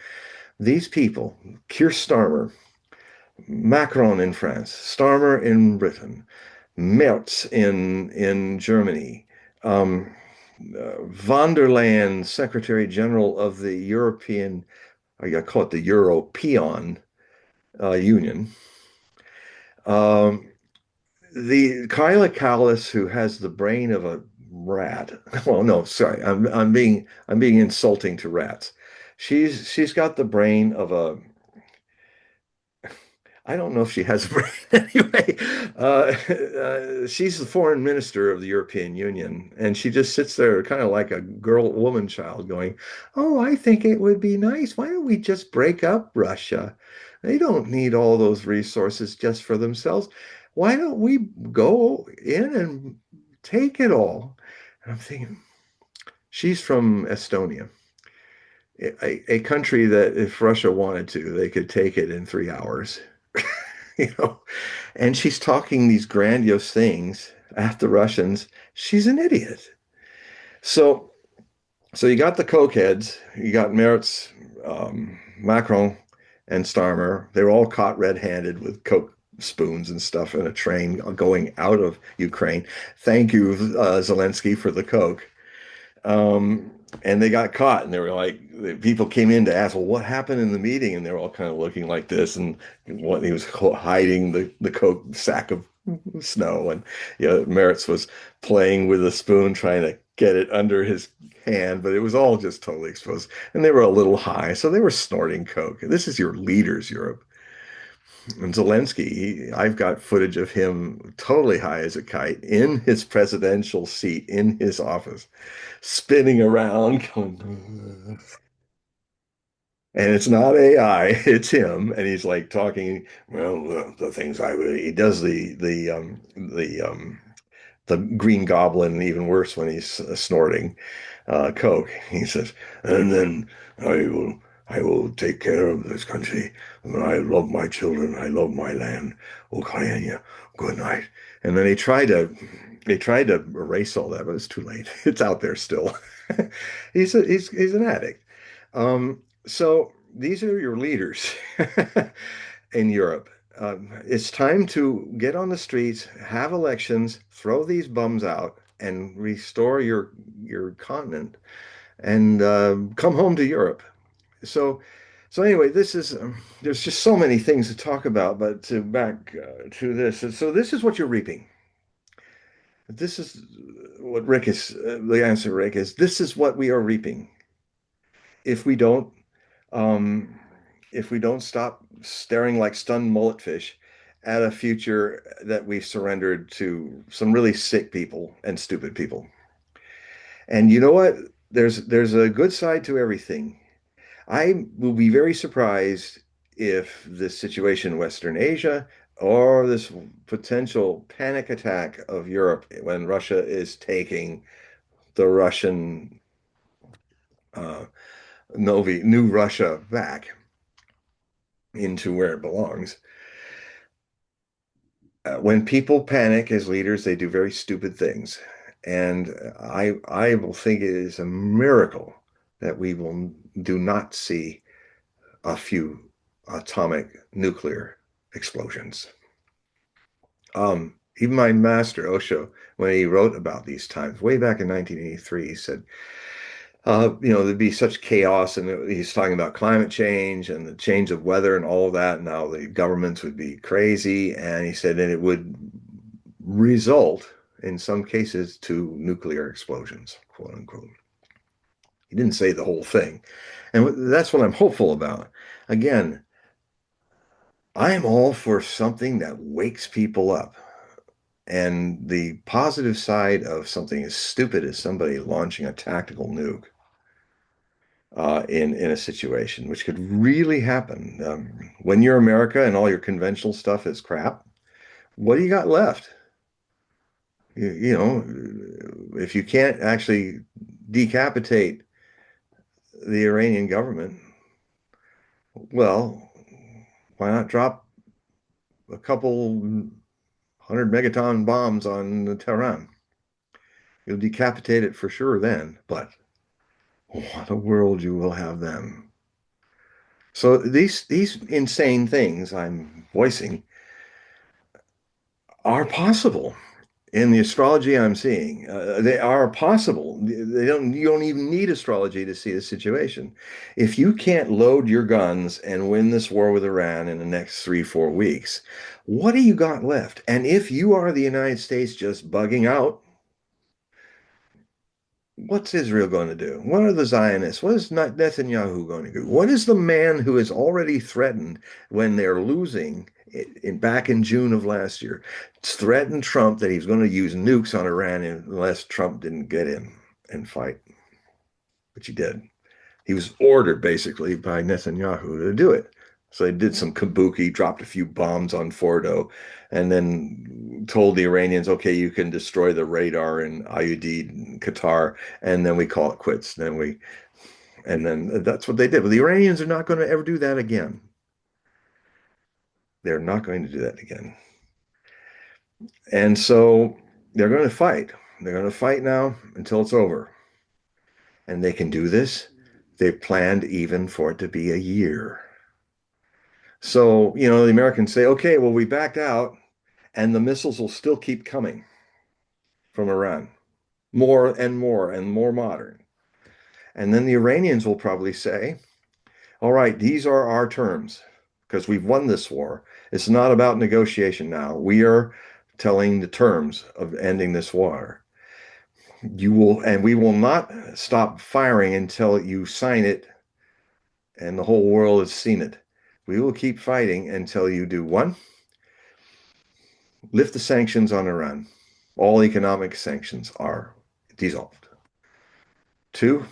these people, Keir Starmer, Macron in France, Starmer in Britain, Merz in Germany, von der Leyen, Secretary General of the European, I call it the European Union. Um, the Kyla Callas, who has the brain of a rat. Well, no, sorry, I'm being insulting to rats. She's got the brain of a, I don't know if she has a brain anyway. She's the foreign minister of the European Union, and she just sits there kind of like a woman child going, "Oh, I think it would be nice. Why don't we just break up Russia? They don't need all those resources just for themselves. Why don't we go in and take it all?" And I'm thinking, she's from Estonia, a country that if Russia wanted to, they could take it in 3 hours. you know, and she's talking these grandiose things at the Russians. She's an idiot. So, so you got the cokeheads, you got Merz, Macron, and Starmer. They were all caught red-handed with coke spoons and stuff in a train going out of Ukraine. Thank you, Zelensky, for the coke. Um, and they got caught, and they were like, people came in to ask, well, what happened in the meeting? And they were all kind of looking like this, and what he was hiding the coke sack of snow, and Meritz was playing with a spoon, trying to get it under his hand, but it was all just totally exposed. And they were a little high, so they were snorting coke. This is your leaders, Europe. And Zelensky, I've got footage of him totally high as a kite in his presidential seat in his office, spinning around, going, and it's not AI, it's him, and he's like talking. Well, the things he does the Green Goblin, even worse when he's snorting coke. He says, and then I will. I will take care of this country. I love my children. I love my land. Ukraine, good night. And then they tried to erase all that, but it's too late. It's out there still. He's an addict. So these are your leaders in Europe. It's time to get on the streets, have elections, throw these bums out, and restore your continent, and come home to Europe. So, so anyway, this is there's just so many things to talk about, but to back to this. And so this is what you're reaping. This is what Rick is. The answer, Rick, is this is what we are reaping if we don't um, if we don't stop staring like stunned mullet fish at a future that we've surrendered to some really sick people and stupid people. And you know what? There's a good side to everything. I will be very surprised if this situation in Western Asia or this potential panic attack of Europe when Russia is taking the Russian uh, New Russia back into where it belongs. When people panic as leaders, they do very stupid things. And I will think it is a miracle that we will do not see a few atomic nuclear explosions. Even my master, Osho, when he wrote about these times, way back in 1983, he said, there'd be such chaos, and he's talking about climate change and the change of weather and all of that. Now the governments would be crazy, and he said, and it would result in some cases to nuclear explosions, quote unquote. He didn't say the whole thing, and that's what I'm hopeful about. Again, I am all for something that wakes people up. And the positive side of something as stupid as somebody launching a tactical nuke in a situation, which could really happen. When you're America and all your conventional stuff is crap, what do you got left? You know, if you can't actually decapitate the Iranian government, well, why not drop a couple hundred megaton bombs on Tehran? You'll decapitate it for sure then, but what a world you will have then. So these insane things I'm voicing are possible in the astrology I'm seeing. They are possible. They don't. You don't even need astrology to see the situation. If you can't load your guns and win this war with Iran in the next 3, 4 weeks, what do you got left? And if you are the United States just bugging out, what's Israel going to do? What are the Zionists? What is Netanyahu going to do? What is the man who has already threatened when they're losing back in June of last year, threatened Trump that he's going to use nukes on Iran unless Trump didn't get in and fight, which he did. He was ordered basically by Netanyahu to do it. So they did some kabuki, dropped a few bombs on Fordo, and then told the Iranians, okay, you can destroy the radar in Ayudid, Qatar, and then we call it quits. And then that's what they did. But the Iranians are not going to ever do that again. They're not going to do that again. And so they're going to fight. They're going to fight now until it's over. And they can do this. They planned even for it to be a year. So, the Americans say, okay, well, we backed out, and the missiles will still keep coming from Iran, more and more and more modern. And then the Iranians will probably say, all right, these are our terms because we've won this war. It's not about negotiation now. We are telling the terms of ending this war. And we will not stop firing until you sign it and the whole world has seen it. We will keep fighting until you do one, lift the sanctions on Iran. All economic sanctions are dissolved. Two,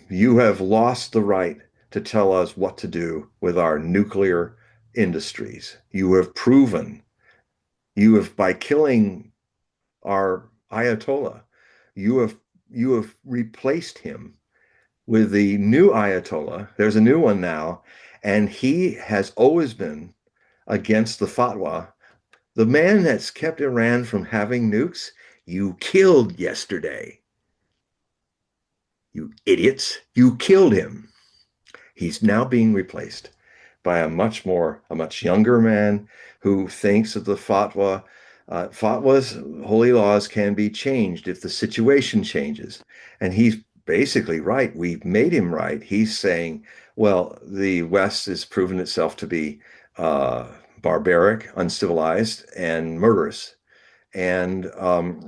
you have lost the right to tell us what to do with our nuclear industries. You have proven, by killing our Ayatollah, you have you have replaced him with the new Ayatollah. There's a new one now, and he has always been against the fatwa. The man that's kept Iran from having nukes, you killed yesterday. You idiots, you killed him. He's now being replaced by a much younger man who thinks that the fatwas, holy laws can be changed if the situation changes. And he's basically right. We've made him right. He's saying, well, the West has proven itself to be barbaric, uncivilized, and murderous. And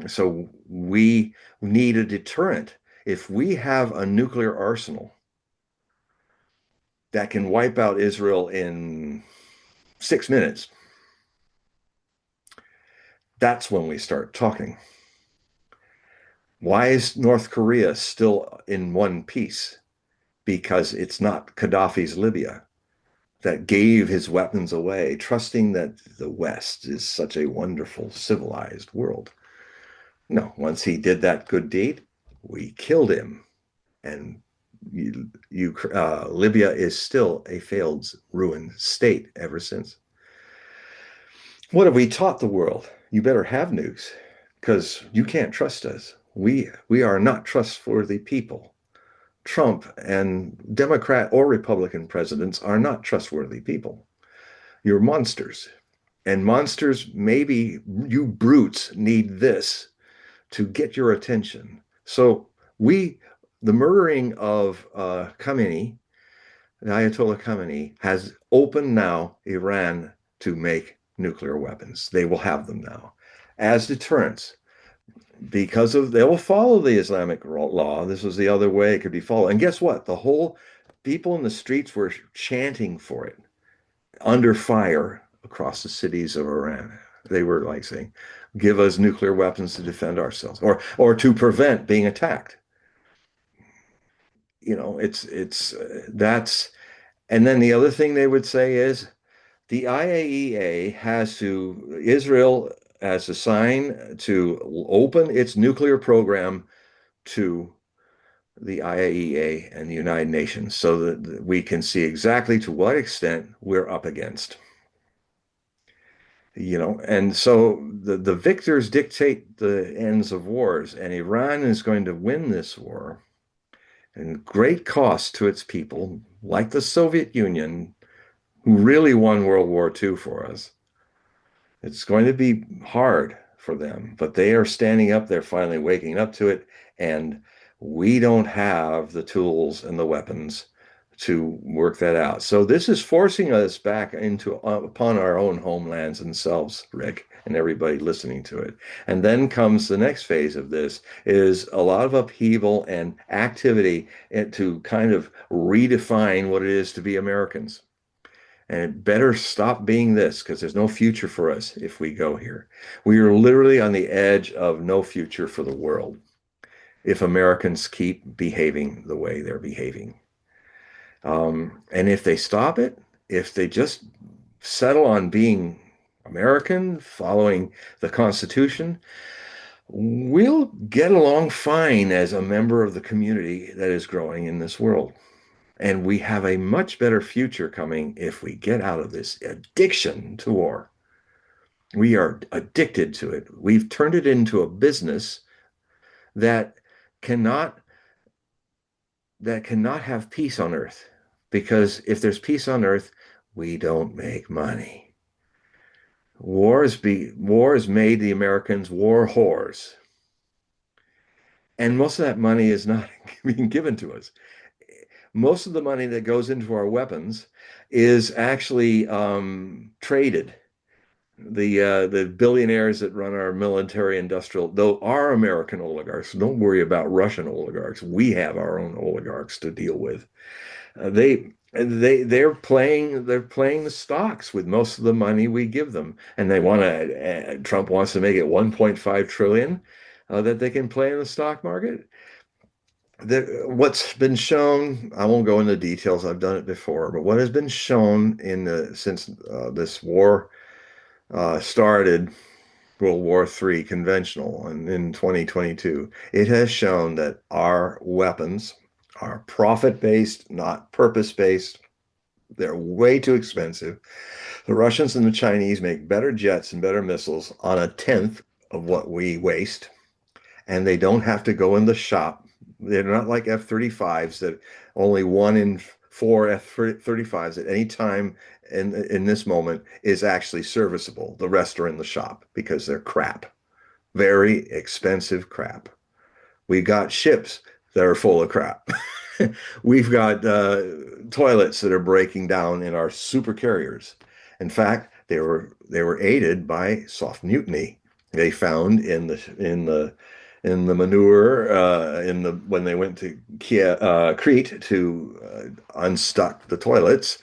so we need a deterrent. If we have a nuclear arsenal that can wipe out Israel in 6 minutes, that's when we start talking. Why is North Korea still in one piece? Because it's not Gaddafi's Libya that gave his weapons away, trusting that the West is such a wonderful, civilized world. No, once he did that good deed, we killed him. And Libya is still a failed, ruined state ever since. What have we taught the world? You better have news because you can't trust us. We are not trustworthy people. Trump and Democrat or Republican presidents are not trustworthy people. You're monsters. And monsters, maybe you brutes need this to get your attention. So we, the murdering of Khamenei, the Ayatollah Khamenei, has opened now Iran to make nuclear weapons. They will have them now as deterrence because of they will follow the Islamic law. This was the other way it could be followed. And guess what? The whole people in the streets were chanting for it under fire across the cities of Iran. They were like saying, "Give us nuclear weapons to defend ourselves, or to prevent being attacked." You know, it's that's. And then the other thing they would say is the IAEA has to Israel has to sign to open its nuclear program to the IAEA and the United Nations so that we can see exactly to what extent we're up against. You know, and so the victors dictate the ends of wars, and Iran is going to win this war and great cost to its people, like the Soviet Union, who really won World War II for us. It's going to be hard for them, but they are standing up. They're finally waking up to it. And we don't have the tools and the weapons to work that out. So this is forcing us back into upon our own homelands and selves, Rick, and everybody listening to it. And then comes the next phase of this is a lot of upheaval and activity to kind of redefine what it is to be Americans. And it better stop being this because there's no future for us if we go here. We are literally on the edge of no future for the world if Americans keep behaving the way they're behaving. And if they stop it, if they just settle on being American, following the Constitution, we'll get along fine as a member of the community that is growing in this world. And we have a much better future coming if we get out of this addiction to war. We are addicted to it. We've turned it into a business that cannot have peace on earth. Because if there's peace on earth, we don't make money. War has made the Americans war whores. And most of that money is not being given to us. Most of the money that goes into our weapons is actually traded. The billionaires that run our military industrial, though, are American oligarchs. Don't worry about Russian oligarchs. We have our own oligarchs to deal with. They're playing the stocks with most of the money we give them, and they want to. Trump wants to make it 1.5 trillion that they can play in the stock market. What's been shown, I won't go into details, I've done it before, but what has been shown since this war started, World War III conventional, and in 2022, it has shown that our weapons are profit-based, not purpose-based. They're way too expensive. The Russians and the Chinese make better jets and better missiles on a tenth of what we waste, and they don't have to go in the shop. They're not like F-35s that only one in four F-35s at any time in this moment is actually serviceable. The rest are in the shop because they're crap, very expensive crap. We got ships that are full of crap. We've got toilets that are breaking down in our super carriers. In fact, they were aided by soft mutiny. They found in the manure in the when they went to Crete to unstuck the toilets.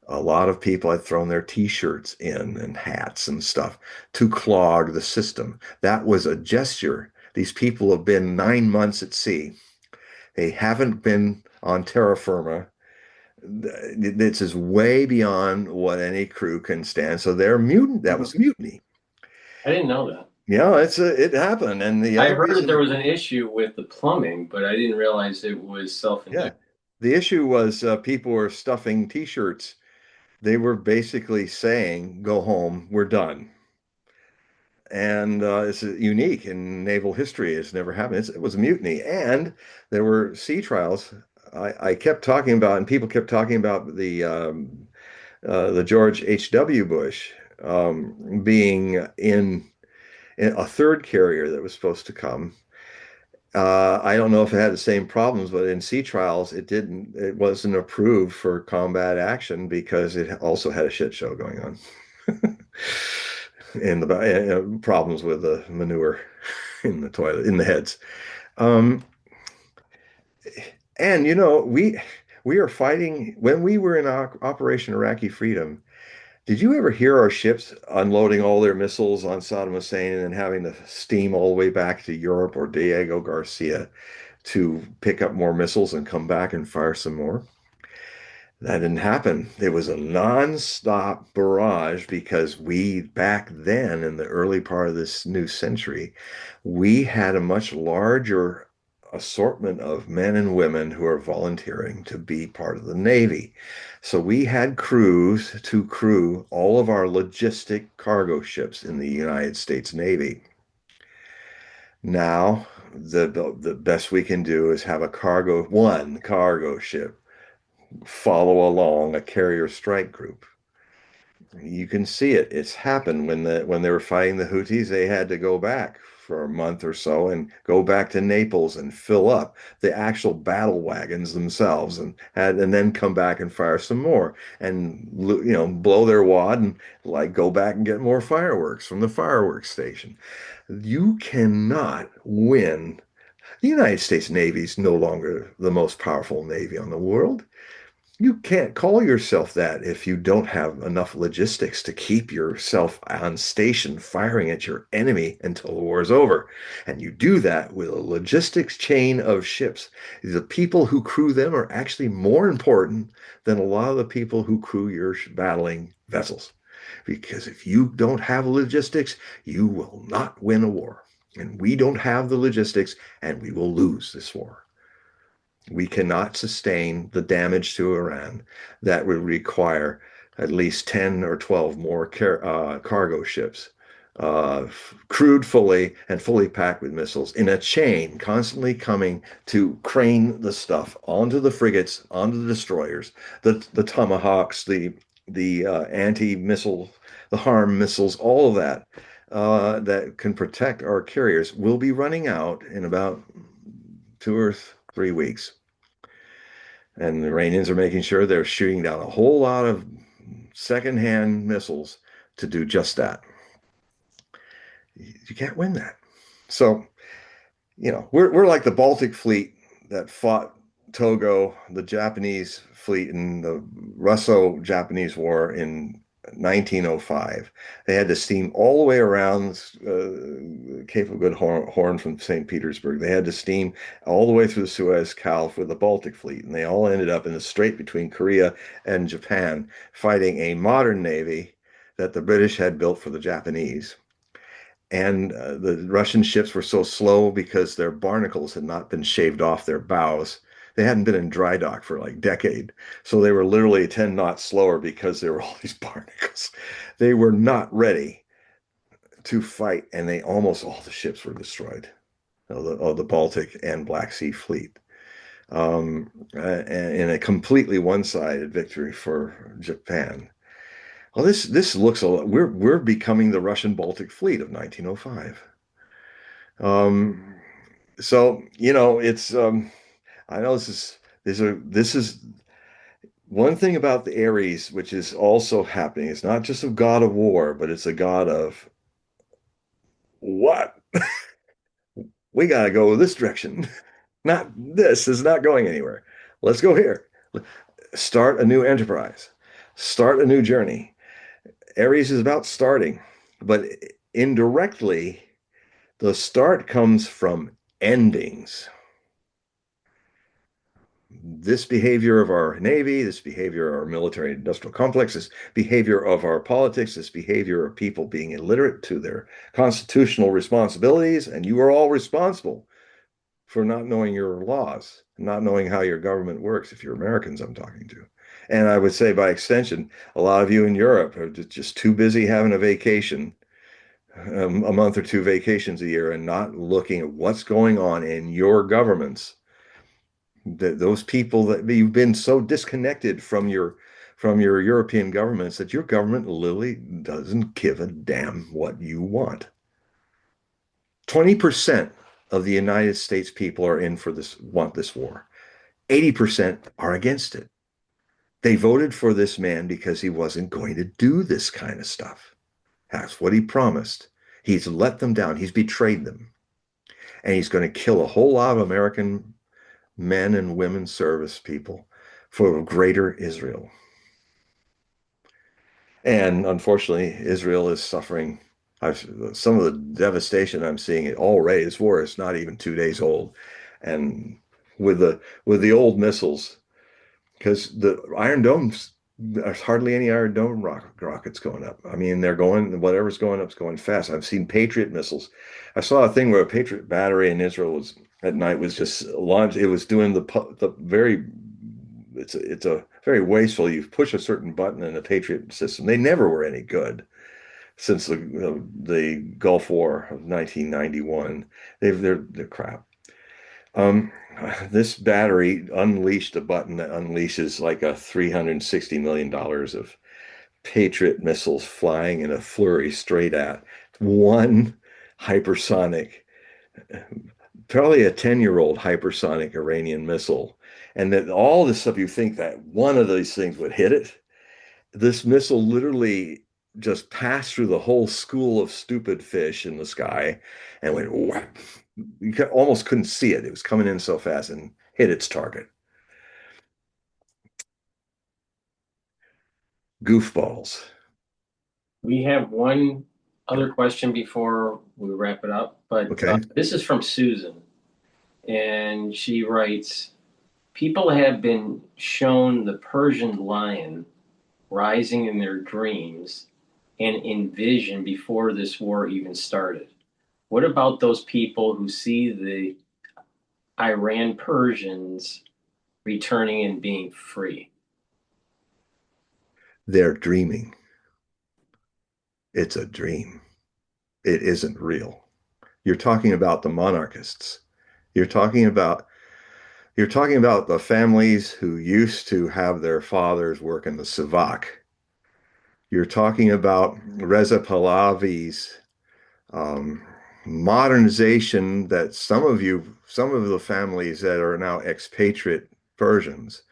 A lot of people had thrown their t-shirts in and hats and stuff to clog the system. That was a gesture These people have been 9 months at sea. They haven't been on terra firma. This is way beyond what any crew can stand. So they're mutant. That was mutiny. I didn't know that. Yeah, it happened. And the I other heard that there reason, was an issue with the plumbing, but I didn't realize it was yeah, self-induced. the issue was people were stuffing T-shirts. They were basically saying, "Go home, we're done." And it's unique in naval history. It's never happened. It was a mutiny, and there were sea trials. I kept talking about, and people kept talking about the George H.W. Bush being in a third carrier that was supposed to come. I don't know if it had the same problems, but in sea trials, it didn't. It wasn't approved for combat action because it also had a shit show going on, and the problems with the manure in the toilet, in the heads. Um, and we are fighting when we were in Operation Iraqi Freedom. Did you ever hear our ships unloading all their missiles on Saddam Hussein and then having to steam all the way back to Europe or Diego Garcia to pick up more missiles and come back and fire some more? That didn't happen. It was a nonstop barrage because we, back then in the early part of this new century, we had a much larger assortment of men and women who are volunteering to be part of the Navy. So we had crews to crew all of our logistic cargo ships in the United States Navy. Now, the best we can do is have one cargo ship follow along a carrier strike group. You can see it. It's happened when they were fighting the Houthis. They had to go back for a month or so and go back to Naples and fill up the actual battle wagons themselves and then come back and fire some more and blow their wad and like go back and get more fireworks from the fireworks station. You cannot win. The United States Navy is no longer the most powerful navy on the world. You can't call yourself that if you don't have enough logistics to keep yourself on station firing at your enemy until the war is over. And you do that with a logistics chain of ships. The people who crew them are actually more important than a lot of the people who crew your battling vessels. Because if you don't have logistics, you will not win a war. And we don't have the logistics, and we will lose this war. We cannot sustain the damage to Iran that would require at least 10 or 12 more cargo ships, crewed fully and fully packed with missiles in a chain, constantly coming to crane the stuff onto the frigates, onto the destroyers, the tomahawks, the anti-missile, the harm missiles, all of that that can protect our carriers will be running out in about 2 or 3 weeks. And the Iranians are making sure they're shooting down a whole lot of secondhand missiles to do just that. You can't win that. So, we're like the Baltic fleet that fought Togo, the Japanese fleet in the Russo-Japanese War in 1905. They had to steam all the way around Cape of Good Horn from St. Petersburg. They had to steam all the way through the Suez Canal with the Baltic fleet, and they all ended up in the strait between Korea and Japan, fighting a modern navy that the British had built for the Japanese. And the Russian ships were so slow because their barnacles had not been shaved off their bows. They hadn't been in dry dock for like a decade. So they were literally 10 knots slower because there were all these barnacles. They were not ready to fight, and almost all the ships were destroyed of the Baltic and Black Sea fleet. And a completely one-sided victory for Japan. Well, this looks a lot. We're becoming the Russian Baltic Fleet of 1905. Um, so it's I know this is one thing about the Ares, which is also happening. It's not just a god of war, but it's a god of what? We got to go this direction. Not this is not going anywhere. Let's go here. Start a new enterprise. Start a new journey. Aries is about starting, but indirectly, The start comes from endings. This behavior of our Navy, this behavior of our military industrial complex, this behavior of our politics, this behavior of people being illiterate to their constitutional responsibilities, and you are all responsible for not knowing your laws, not knowing how your government works, if you're Americans I'm talking to. And I would say by extension, a lot of you in Europe are just too busy having a vacation, a month or two vacations a year, and not looking at what's going on in your governments. That those people that you've been so disconnected from your European governments that your government literally doesn't give a damn what you want. 20% of the United States people are in for this, want this war. 80% are against it. They voted for this man because he wasn't going to do this kind of stuff. That's what he promised. He's let them down. He's betrayed them. And he's going to kill a whole lot of American men and women service people for a greater Israel. And unfortunately, Israel is suffering. Some of the devastation I'm seeing already. This war is not even 2 days old, and with the old missiles, because the Iron Dome's there's hardly any Iron Dome rockets going up. I mean, they're going whatever's going up is going fast. I've seen Patriot missiles. I saw a thing where a Patriot battery in Israel was at night was just launched. It was doing the very it's a very wasteful. You push a certain button in the Patriot system. They never were any good since the Gulf War of 1991. They're crap. Um, this battery unleashed a button that unleashes like a $360 million of Patriot missiles flying in a flurry straight at one hypersonic, probably a 10-year-old hypersonic Iranian missile. And that all this stuff, you think that one of these things would hit it. This missile literally just passed through the whole school of stupid fish in the sky and went whap. You almost couldn't see it. It was coming in so fast and hit its target. Goofballs. We have one other question before we wrap it up, but Okay. this is from Susan, and she writes, people have been shown the Persian lion rising in their dreams and in vision before this war even started. What about those people who see the Iran Persians returning and being free? They're dreaming. It's a dream. It isn't real. You're talking about the monarchists. You're talking about you're talking about the families who used to have their fathers work in the Savak. You're talking about Reza Pahlavi's um, modernization that some of the families that are now expatriate Persians.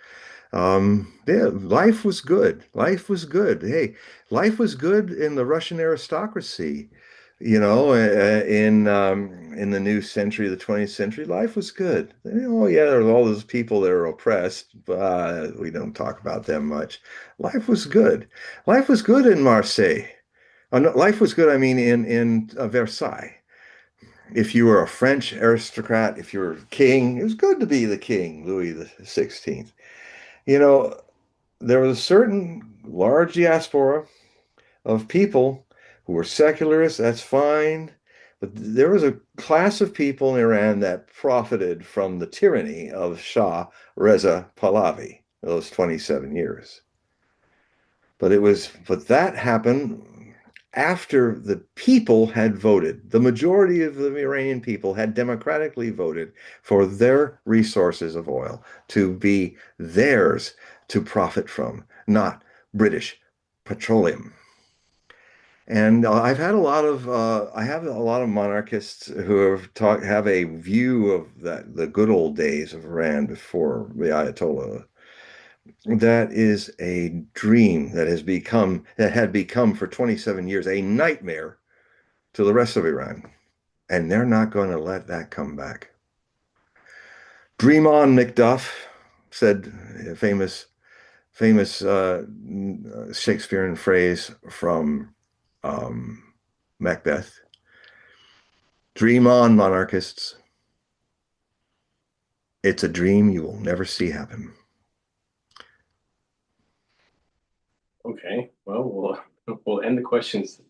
Yeah, life was good. Life was good. Hey, life was good in the Russian aristocracy. In the new century, the 20th century, life was good. Oh yeah, there were all those people that are oppressed, but we don't talk about them much. Life was good. Life was good in Marseille. No, life was good, I mean, in Versailles. If you were a French aristocrat, if you were king, it was good to be the king, Louis the 16th. You know, there was a certain large diaspora of people who were secularists, that's fine. But there was a class of people in Iran that profited from the tyranny of Shah Reza Pahlavi, those 27 years. But that happened after the people had voted. The majority of the Iranian people had democratically voted for their resources of oil to be theirs to profit from, not British petroleum. And I have a lot of monarchists who have a view of the good old days of Iran before the Ayatollah. That is a dream that had become for 27 years a nightmare to the rest of Iran. And they're not going to let that come back. Dream on, Macduff, said a famous Shakespearean phrase from Macbeth. Dream on, monarchists. It's a dream you will never see happen. Okay, well, we'll end the questions.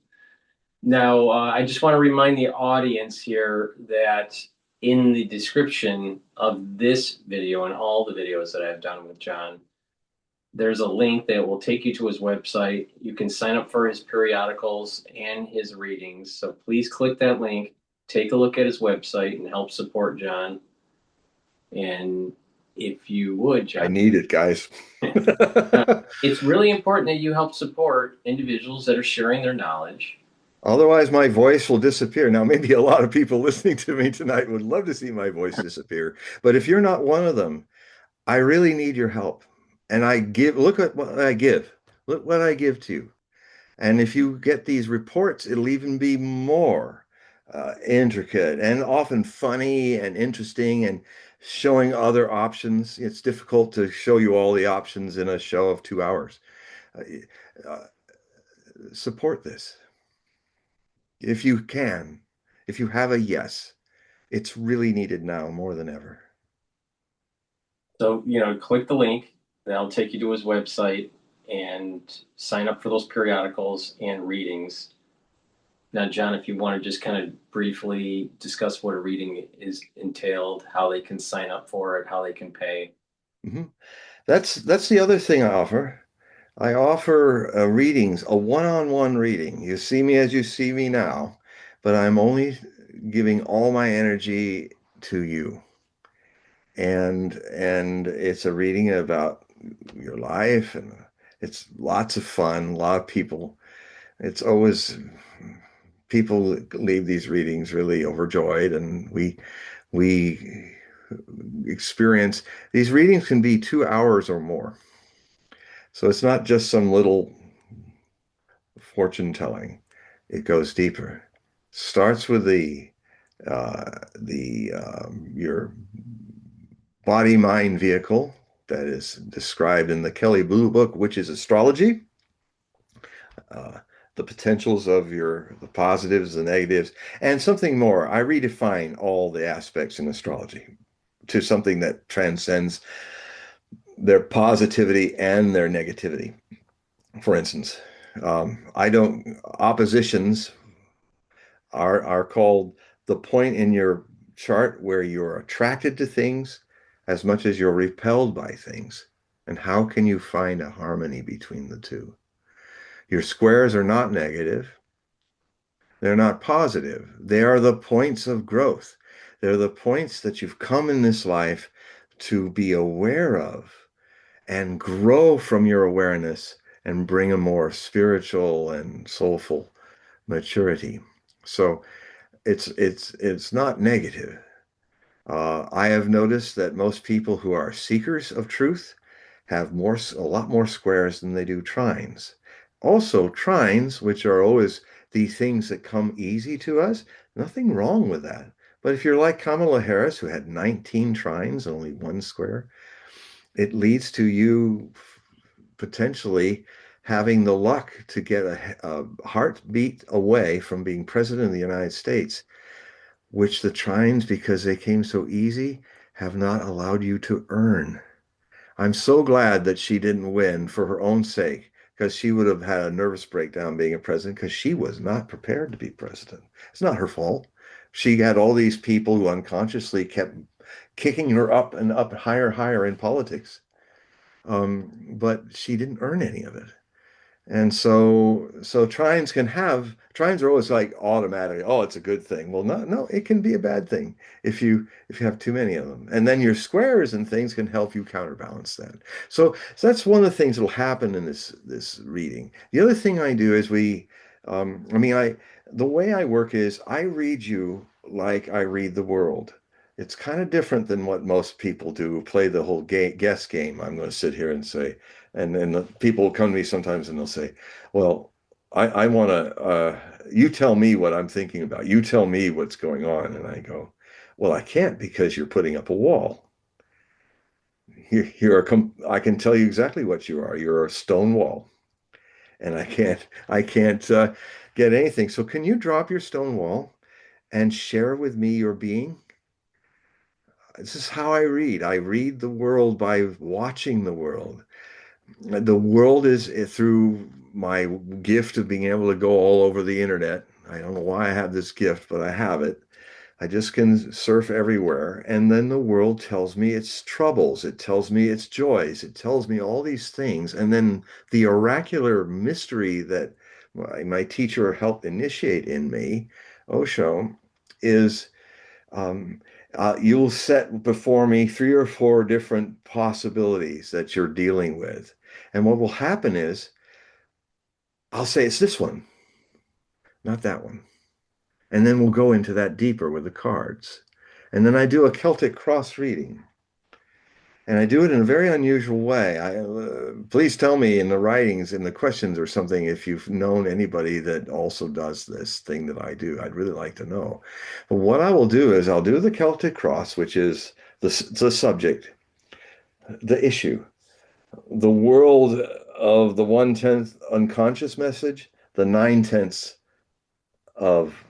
Now, I just want to remind the audience here that in the description of this video and all the videos that I've done with John, there's a link that will take you to his website. You can sign up for his periodicals and his readings. So please click that link, take a look at his website, and help support John. And if you would, I John, need it, guys. it's really important that you help support individuals that are sharing their knowledge. Otherwise, my voice will disappear. Now, maybe a lot of people listening to me tonight would love to see my voice disappear. But if you're not one of them, I really need your help. And I give, look at what I give. Look what I give to you. And if you get these reports, it'll even be more intricate and often funny and interesting and showing other options. It's difficult to show you all the options in a show of 2 hours. Uh, support this if you can. If you have a yes, it's really needed now more than ever. So, click the link, that'll take you to his website and sign up for those periodicals and readings. Now, John, if you want to just kind of briefly discuss what a reading is entailed, how they can sign up for it, how they can pay. Mhm. That's the other thing I offer. I offer readings, a one-on-one reading. You see me as you see me now, but I'm only giving all my energy to you. And it's a reading about your life, and it's lots of fun, a lot of people. It's always people leave these readings really overjoyed, and we experience these readings can be 2 hours or more. So it's not just some little fortune telling. It goes deeper. Starts with the your body mind vehicle that is described in the Kelly Blue Book, which is astrology. Uh, the potentials of the positives, the negatives, and something more. I redefine all the aspects in astrology to something that transcends their positivity and their negativity. For instance, I don't oppositions are called the point in your chart where you're attracted to things as much as you're repelled by things. And how can you find a harmony between the two? Your squares are not negative. They're not positive. They are the points of growth. They're the points that you've come in this life to be aware of and grow from your awareness and bring a more spiritual and soulful maturity. So it's not negative. I have noticed that most people who are seekers of truth have a lot more squares than they do trines. Also, trines, which are always the things that come easy to us, nothing wrong with that. But if you're like Kamala Harris, who had 19 trines, only one square, it leads to you potentially having the luck to get a heartbeat away from being president of the United States, which the trines, because they came so easy, have not allowed you to earn. I'm so glad that she didn't win for her own sake, because she would have had a nervous breakdown being a president, because she was not prepared to be president. It's not her fault. She had all these people who unconsciously kept kicking her up and up, higher, higher in politics. But she didn't earn any of it. And so trines are always like automatic. Oh, it's a good thing. Well, no, it can be a bad thing if you have too many of them. And then your squares and things can help you counterbalance that. So that's one of the things that'll happen in this reading. The other thing I do is I mean, the way I work is I read you like I read the world. It's kind of different than what most people do, play the whole guess game. I'm going to sit here and say, and then the people will come to me sometimes and they'll say, well, I want to, you tell me what I'm thinking about. You tell me what's going on. And I go, well, I can't because you're putting up a wall. I can tell you exactly what you are. You're a stone wall. And I can't get anything. So can you drop your stone wall and share with me your being. This is how I read. I read the world by watching the world. The world is through my gift of being able to go all over the internet. I don't know why I have this gift, but I have it. I just can surf everywhere. And then the world tells me its troubles, it tells me its joys, it tells me all these things. And then the oracular mystery that my teacher helped initiate in me, Osho, is um, you'll set before me three or four different possibilities that you're dealing with. And what will happen is I'll say it's this one, not that one. And then we'll go into that deeper with the cards. And then I do a Celtic cross reading. And I do it in a very unusual way. Please tell me in the writings, in the questions or something, if you've known anybody that also does this thing that I do. I'd really like to know. But what I will do is I'll do the Celtic cross, which is the subject, the issue, the world of the 1/10 unconscious message, the 9/10 of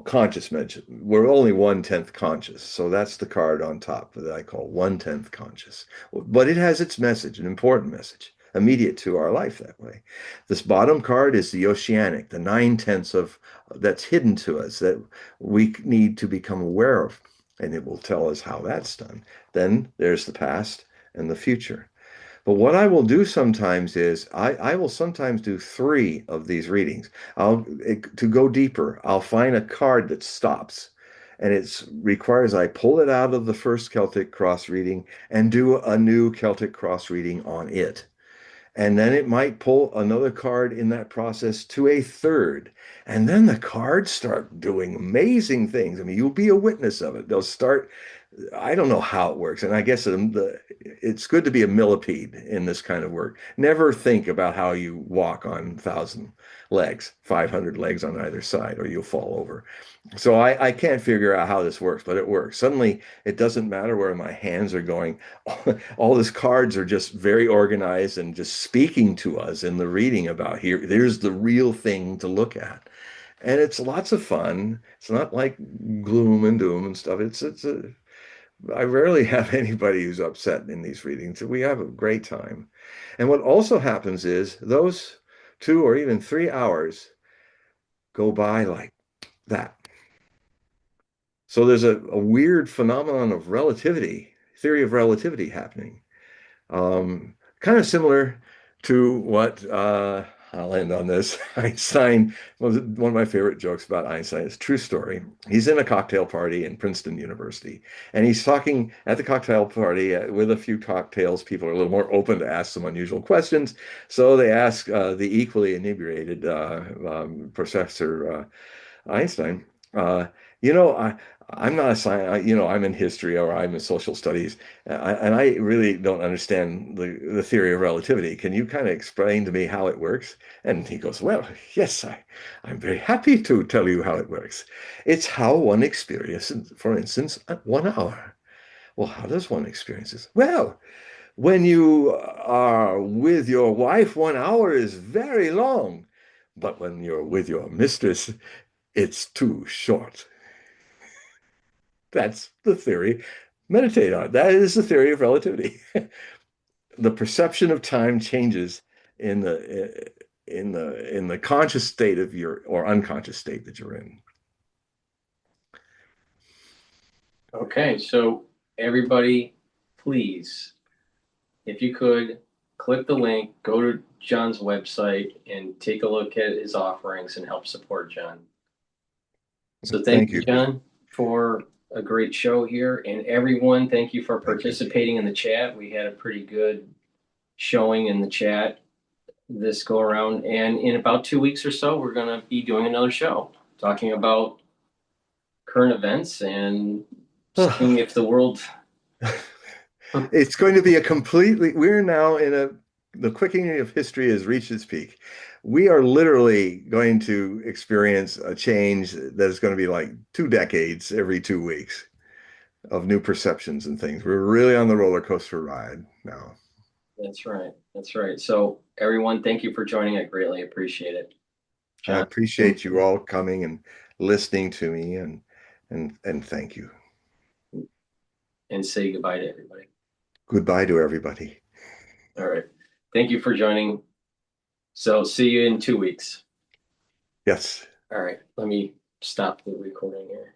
conscious mention. We're only 1/10 conscious. So that's the card on top that I call 1/10 conscious. But it has its message, an important message, immediate to our life that way. This bottom card is the oceanic, the 9/10 of that's hidden to us that we need to become aware of. And it will tell us how that's done. Then there's the past and the future. But what I will do sometimes is I will sometimes do three of these readings. To go deeper, I'll find a card that stops. And it requires I pull it out of the first Celtic cross reading and do a new Celtic cross reading on it. And then it might pull another card in that process to a third. And then the cards start doing amazing things. I mean, you'll be a witness of it. They'll start, I don't know how it works. And I guess it's good to be a millipede in this kind of work. Never think about how you walk on 1,000 legs, 500 legs on either side, or you'll fall over. So I can't figure out how this works, but it works. Suddenly, it doesn't matter where my hands are going. All these cards are just very organized and just speaking to us in the reading about here. There's the real thing to look at. And it's lots of fun. It's not like gloom and doom and stuff. I rarely have anybody who's upset in these readings. We have a great time. And what also happens is those 2 or even 3 hours go by like that. So there's a weird phenomenon of relativity, theory of relativity happening. Kind of similar to what I'll end on this. Einstein was one of my favorite jokes about Einstein. It's a true story. He's in a cocktail party in Princeton University, and he's talking at the cocktail party with a few cocktails. People are a little more open to ask some unusual questions, so they ask the equally inebriated Professor Einstein. Uh, you know, I'm not a science, I'm in history or I'm in social studies, and I really don't understand the theory of relativity. Can you kind of explain to me how it works? And he goes, well, yes, I'm very happy to tell you how it works. It's how one experiences, for instance, 1 hour. Well, how does one experience this? Well, when you are with your wife, 1 hour is very long. But when you're with your mistress, it's too short. That's the theory. Meditate on it. That is the theory of relativity. The perception of time changes in the conscious state of your or unconscious state that you're in. Okay, so everybody, please, if you could, click the link, go to John's website, and take a look at his offerings and help support John. So thank Thank you, you. John, for a great show here. And everyone, thank you for Thank you. participating in the chat. We had a pretty good showing in the chat this go around. And in about 2 weeks or so, we're going to be doing another show talking about current events and seeing if the world. It's going to be we're now the quickening of history has reached its peak. We are literally going to experience a change that is going to be like 2 decades every 2 weeks of new perceptions and things. We're really on the roller coaster ride now. That's right. That's right. So everyone, thank you for joining. I greatly appreciate it. I John. appreciate you all coming and listening to me, and thank you. And say goodbye to everybody. Goodbye to everybody. All right. Thank you for joining. So see you in 2 weeks. Yes. All right. Let me stop the recording here.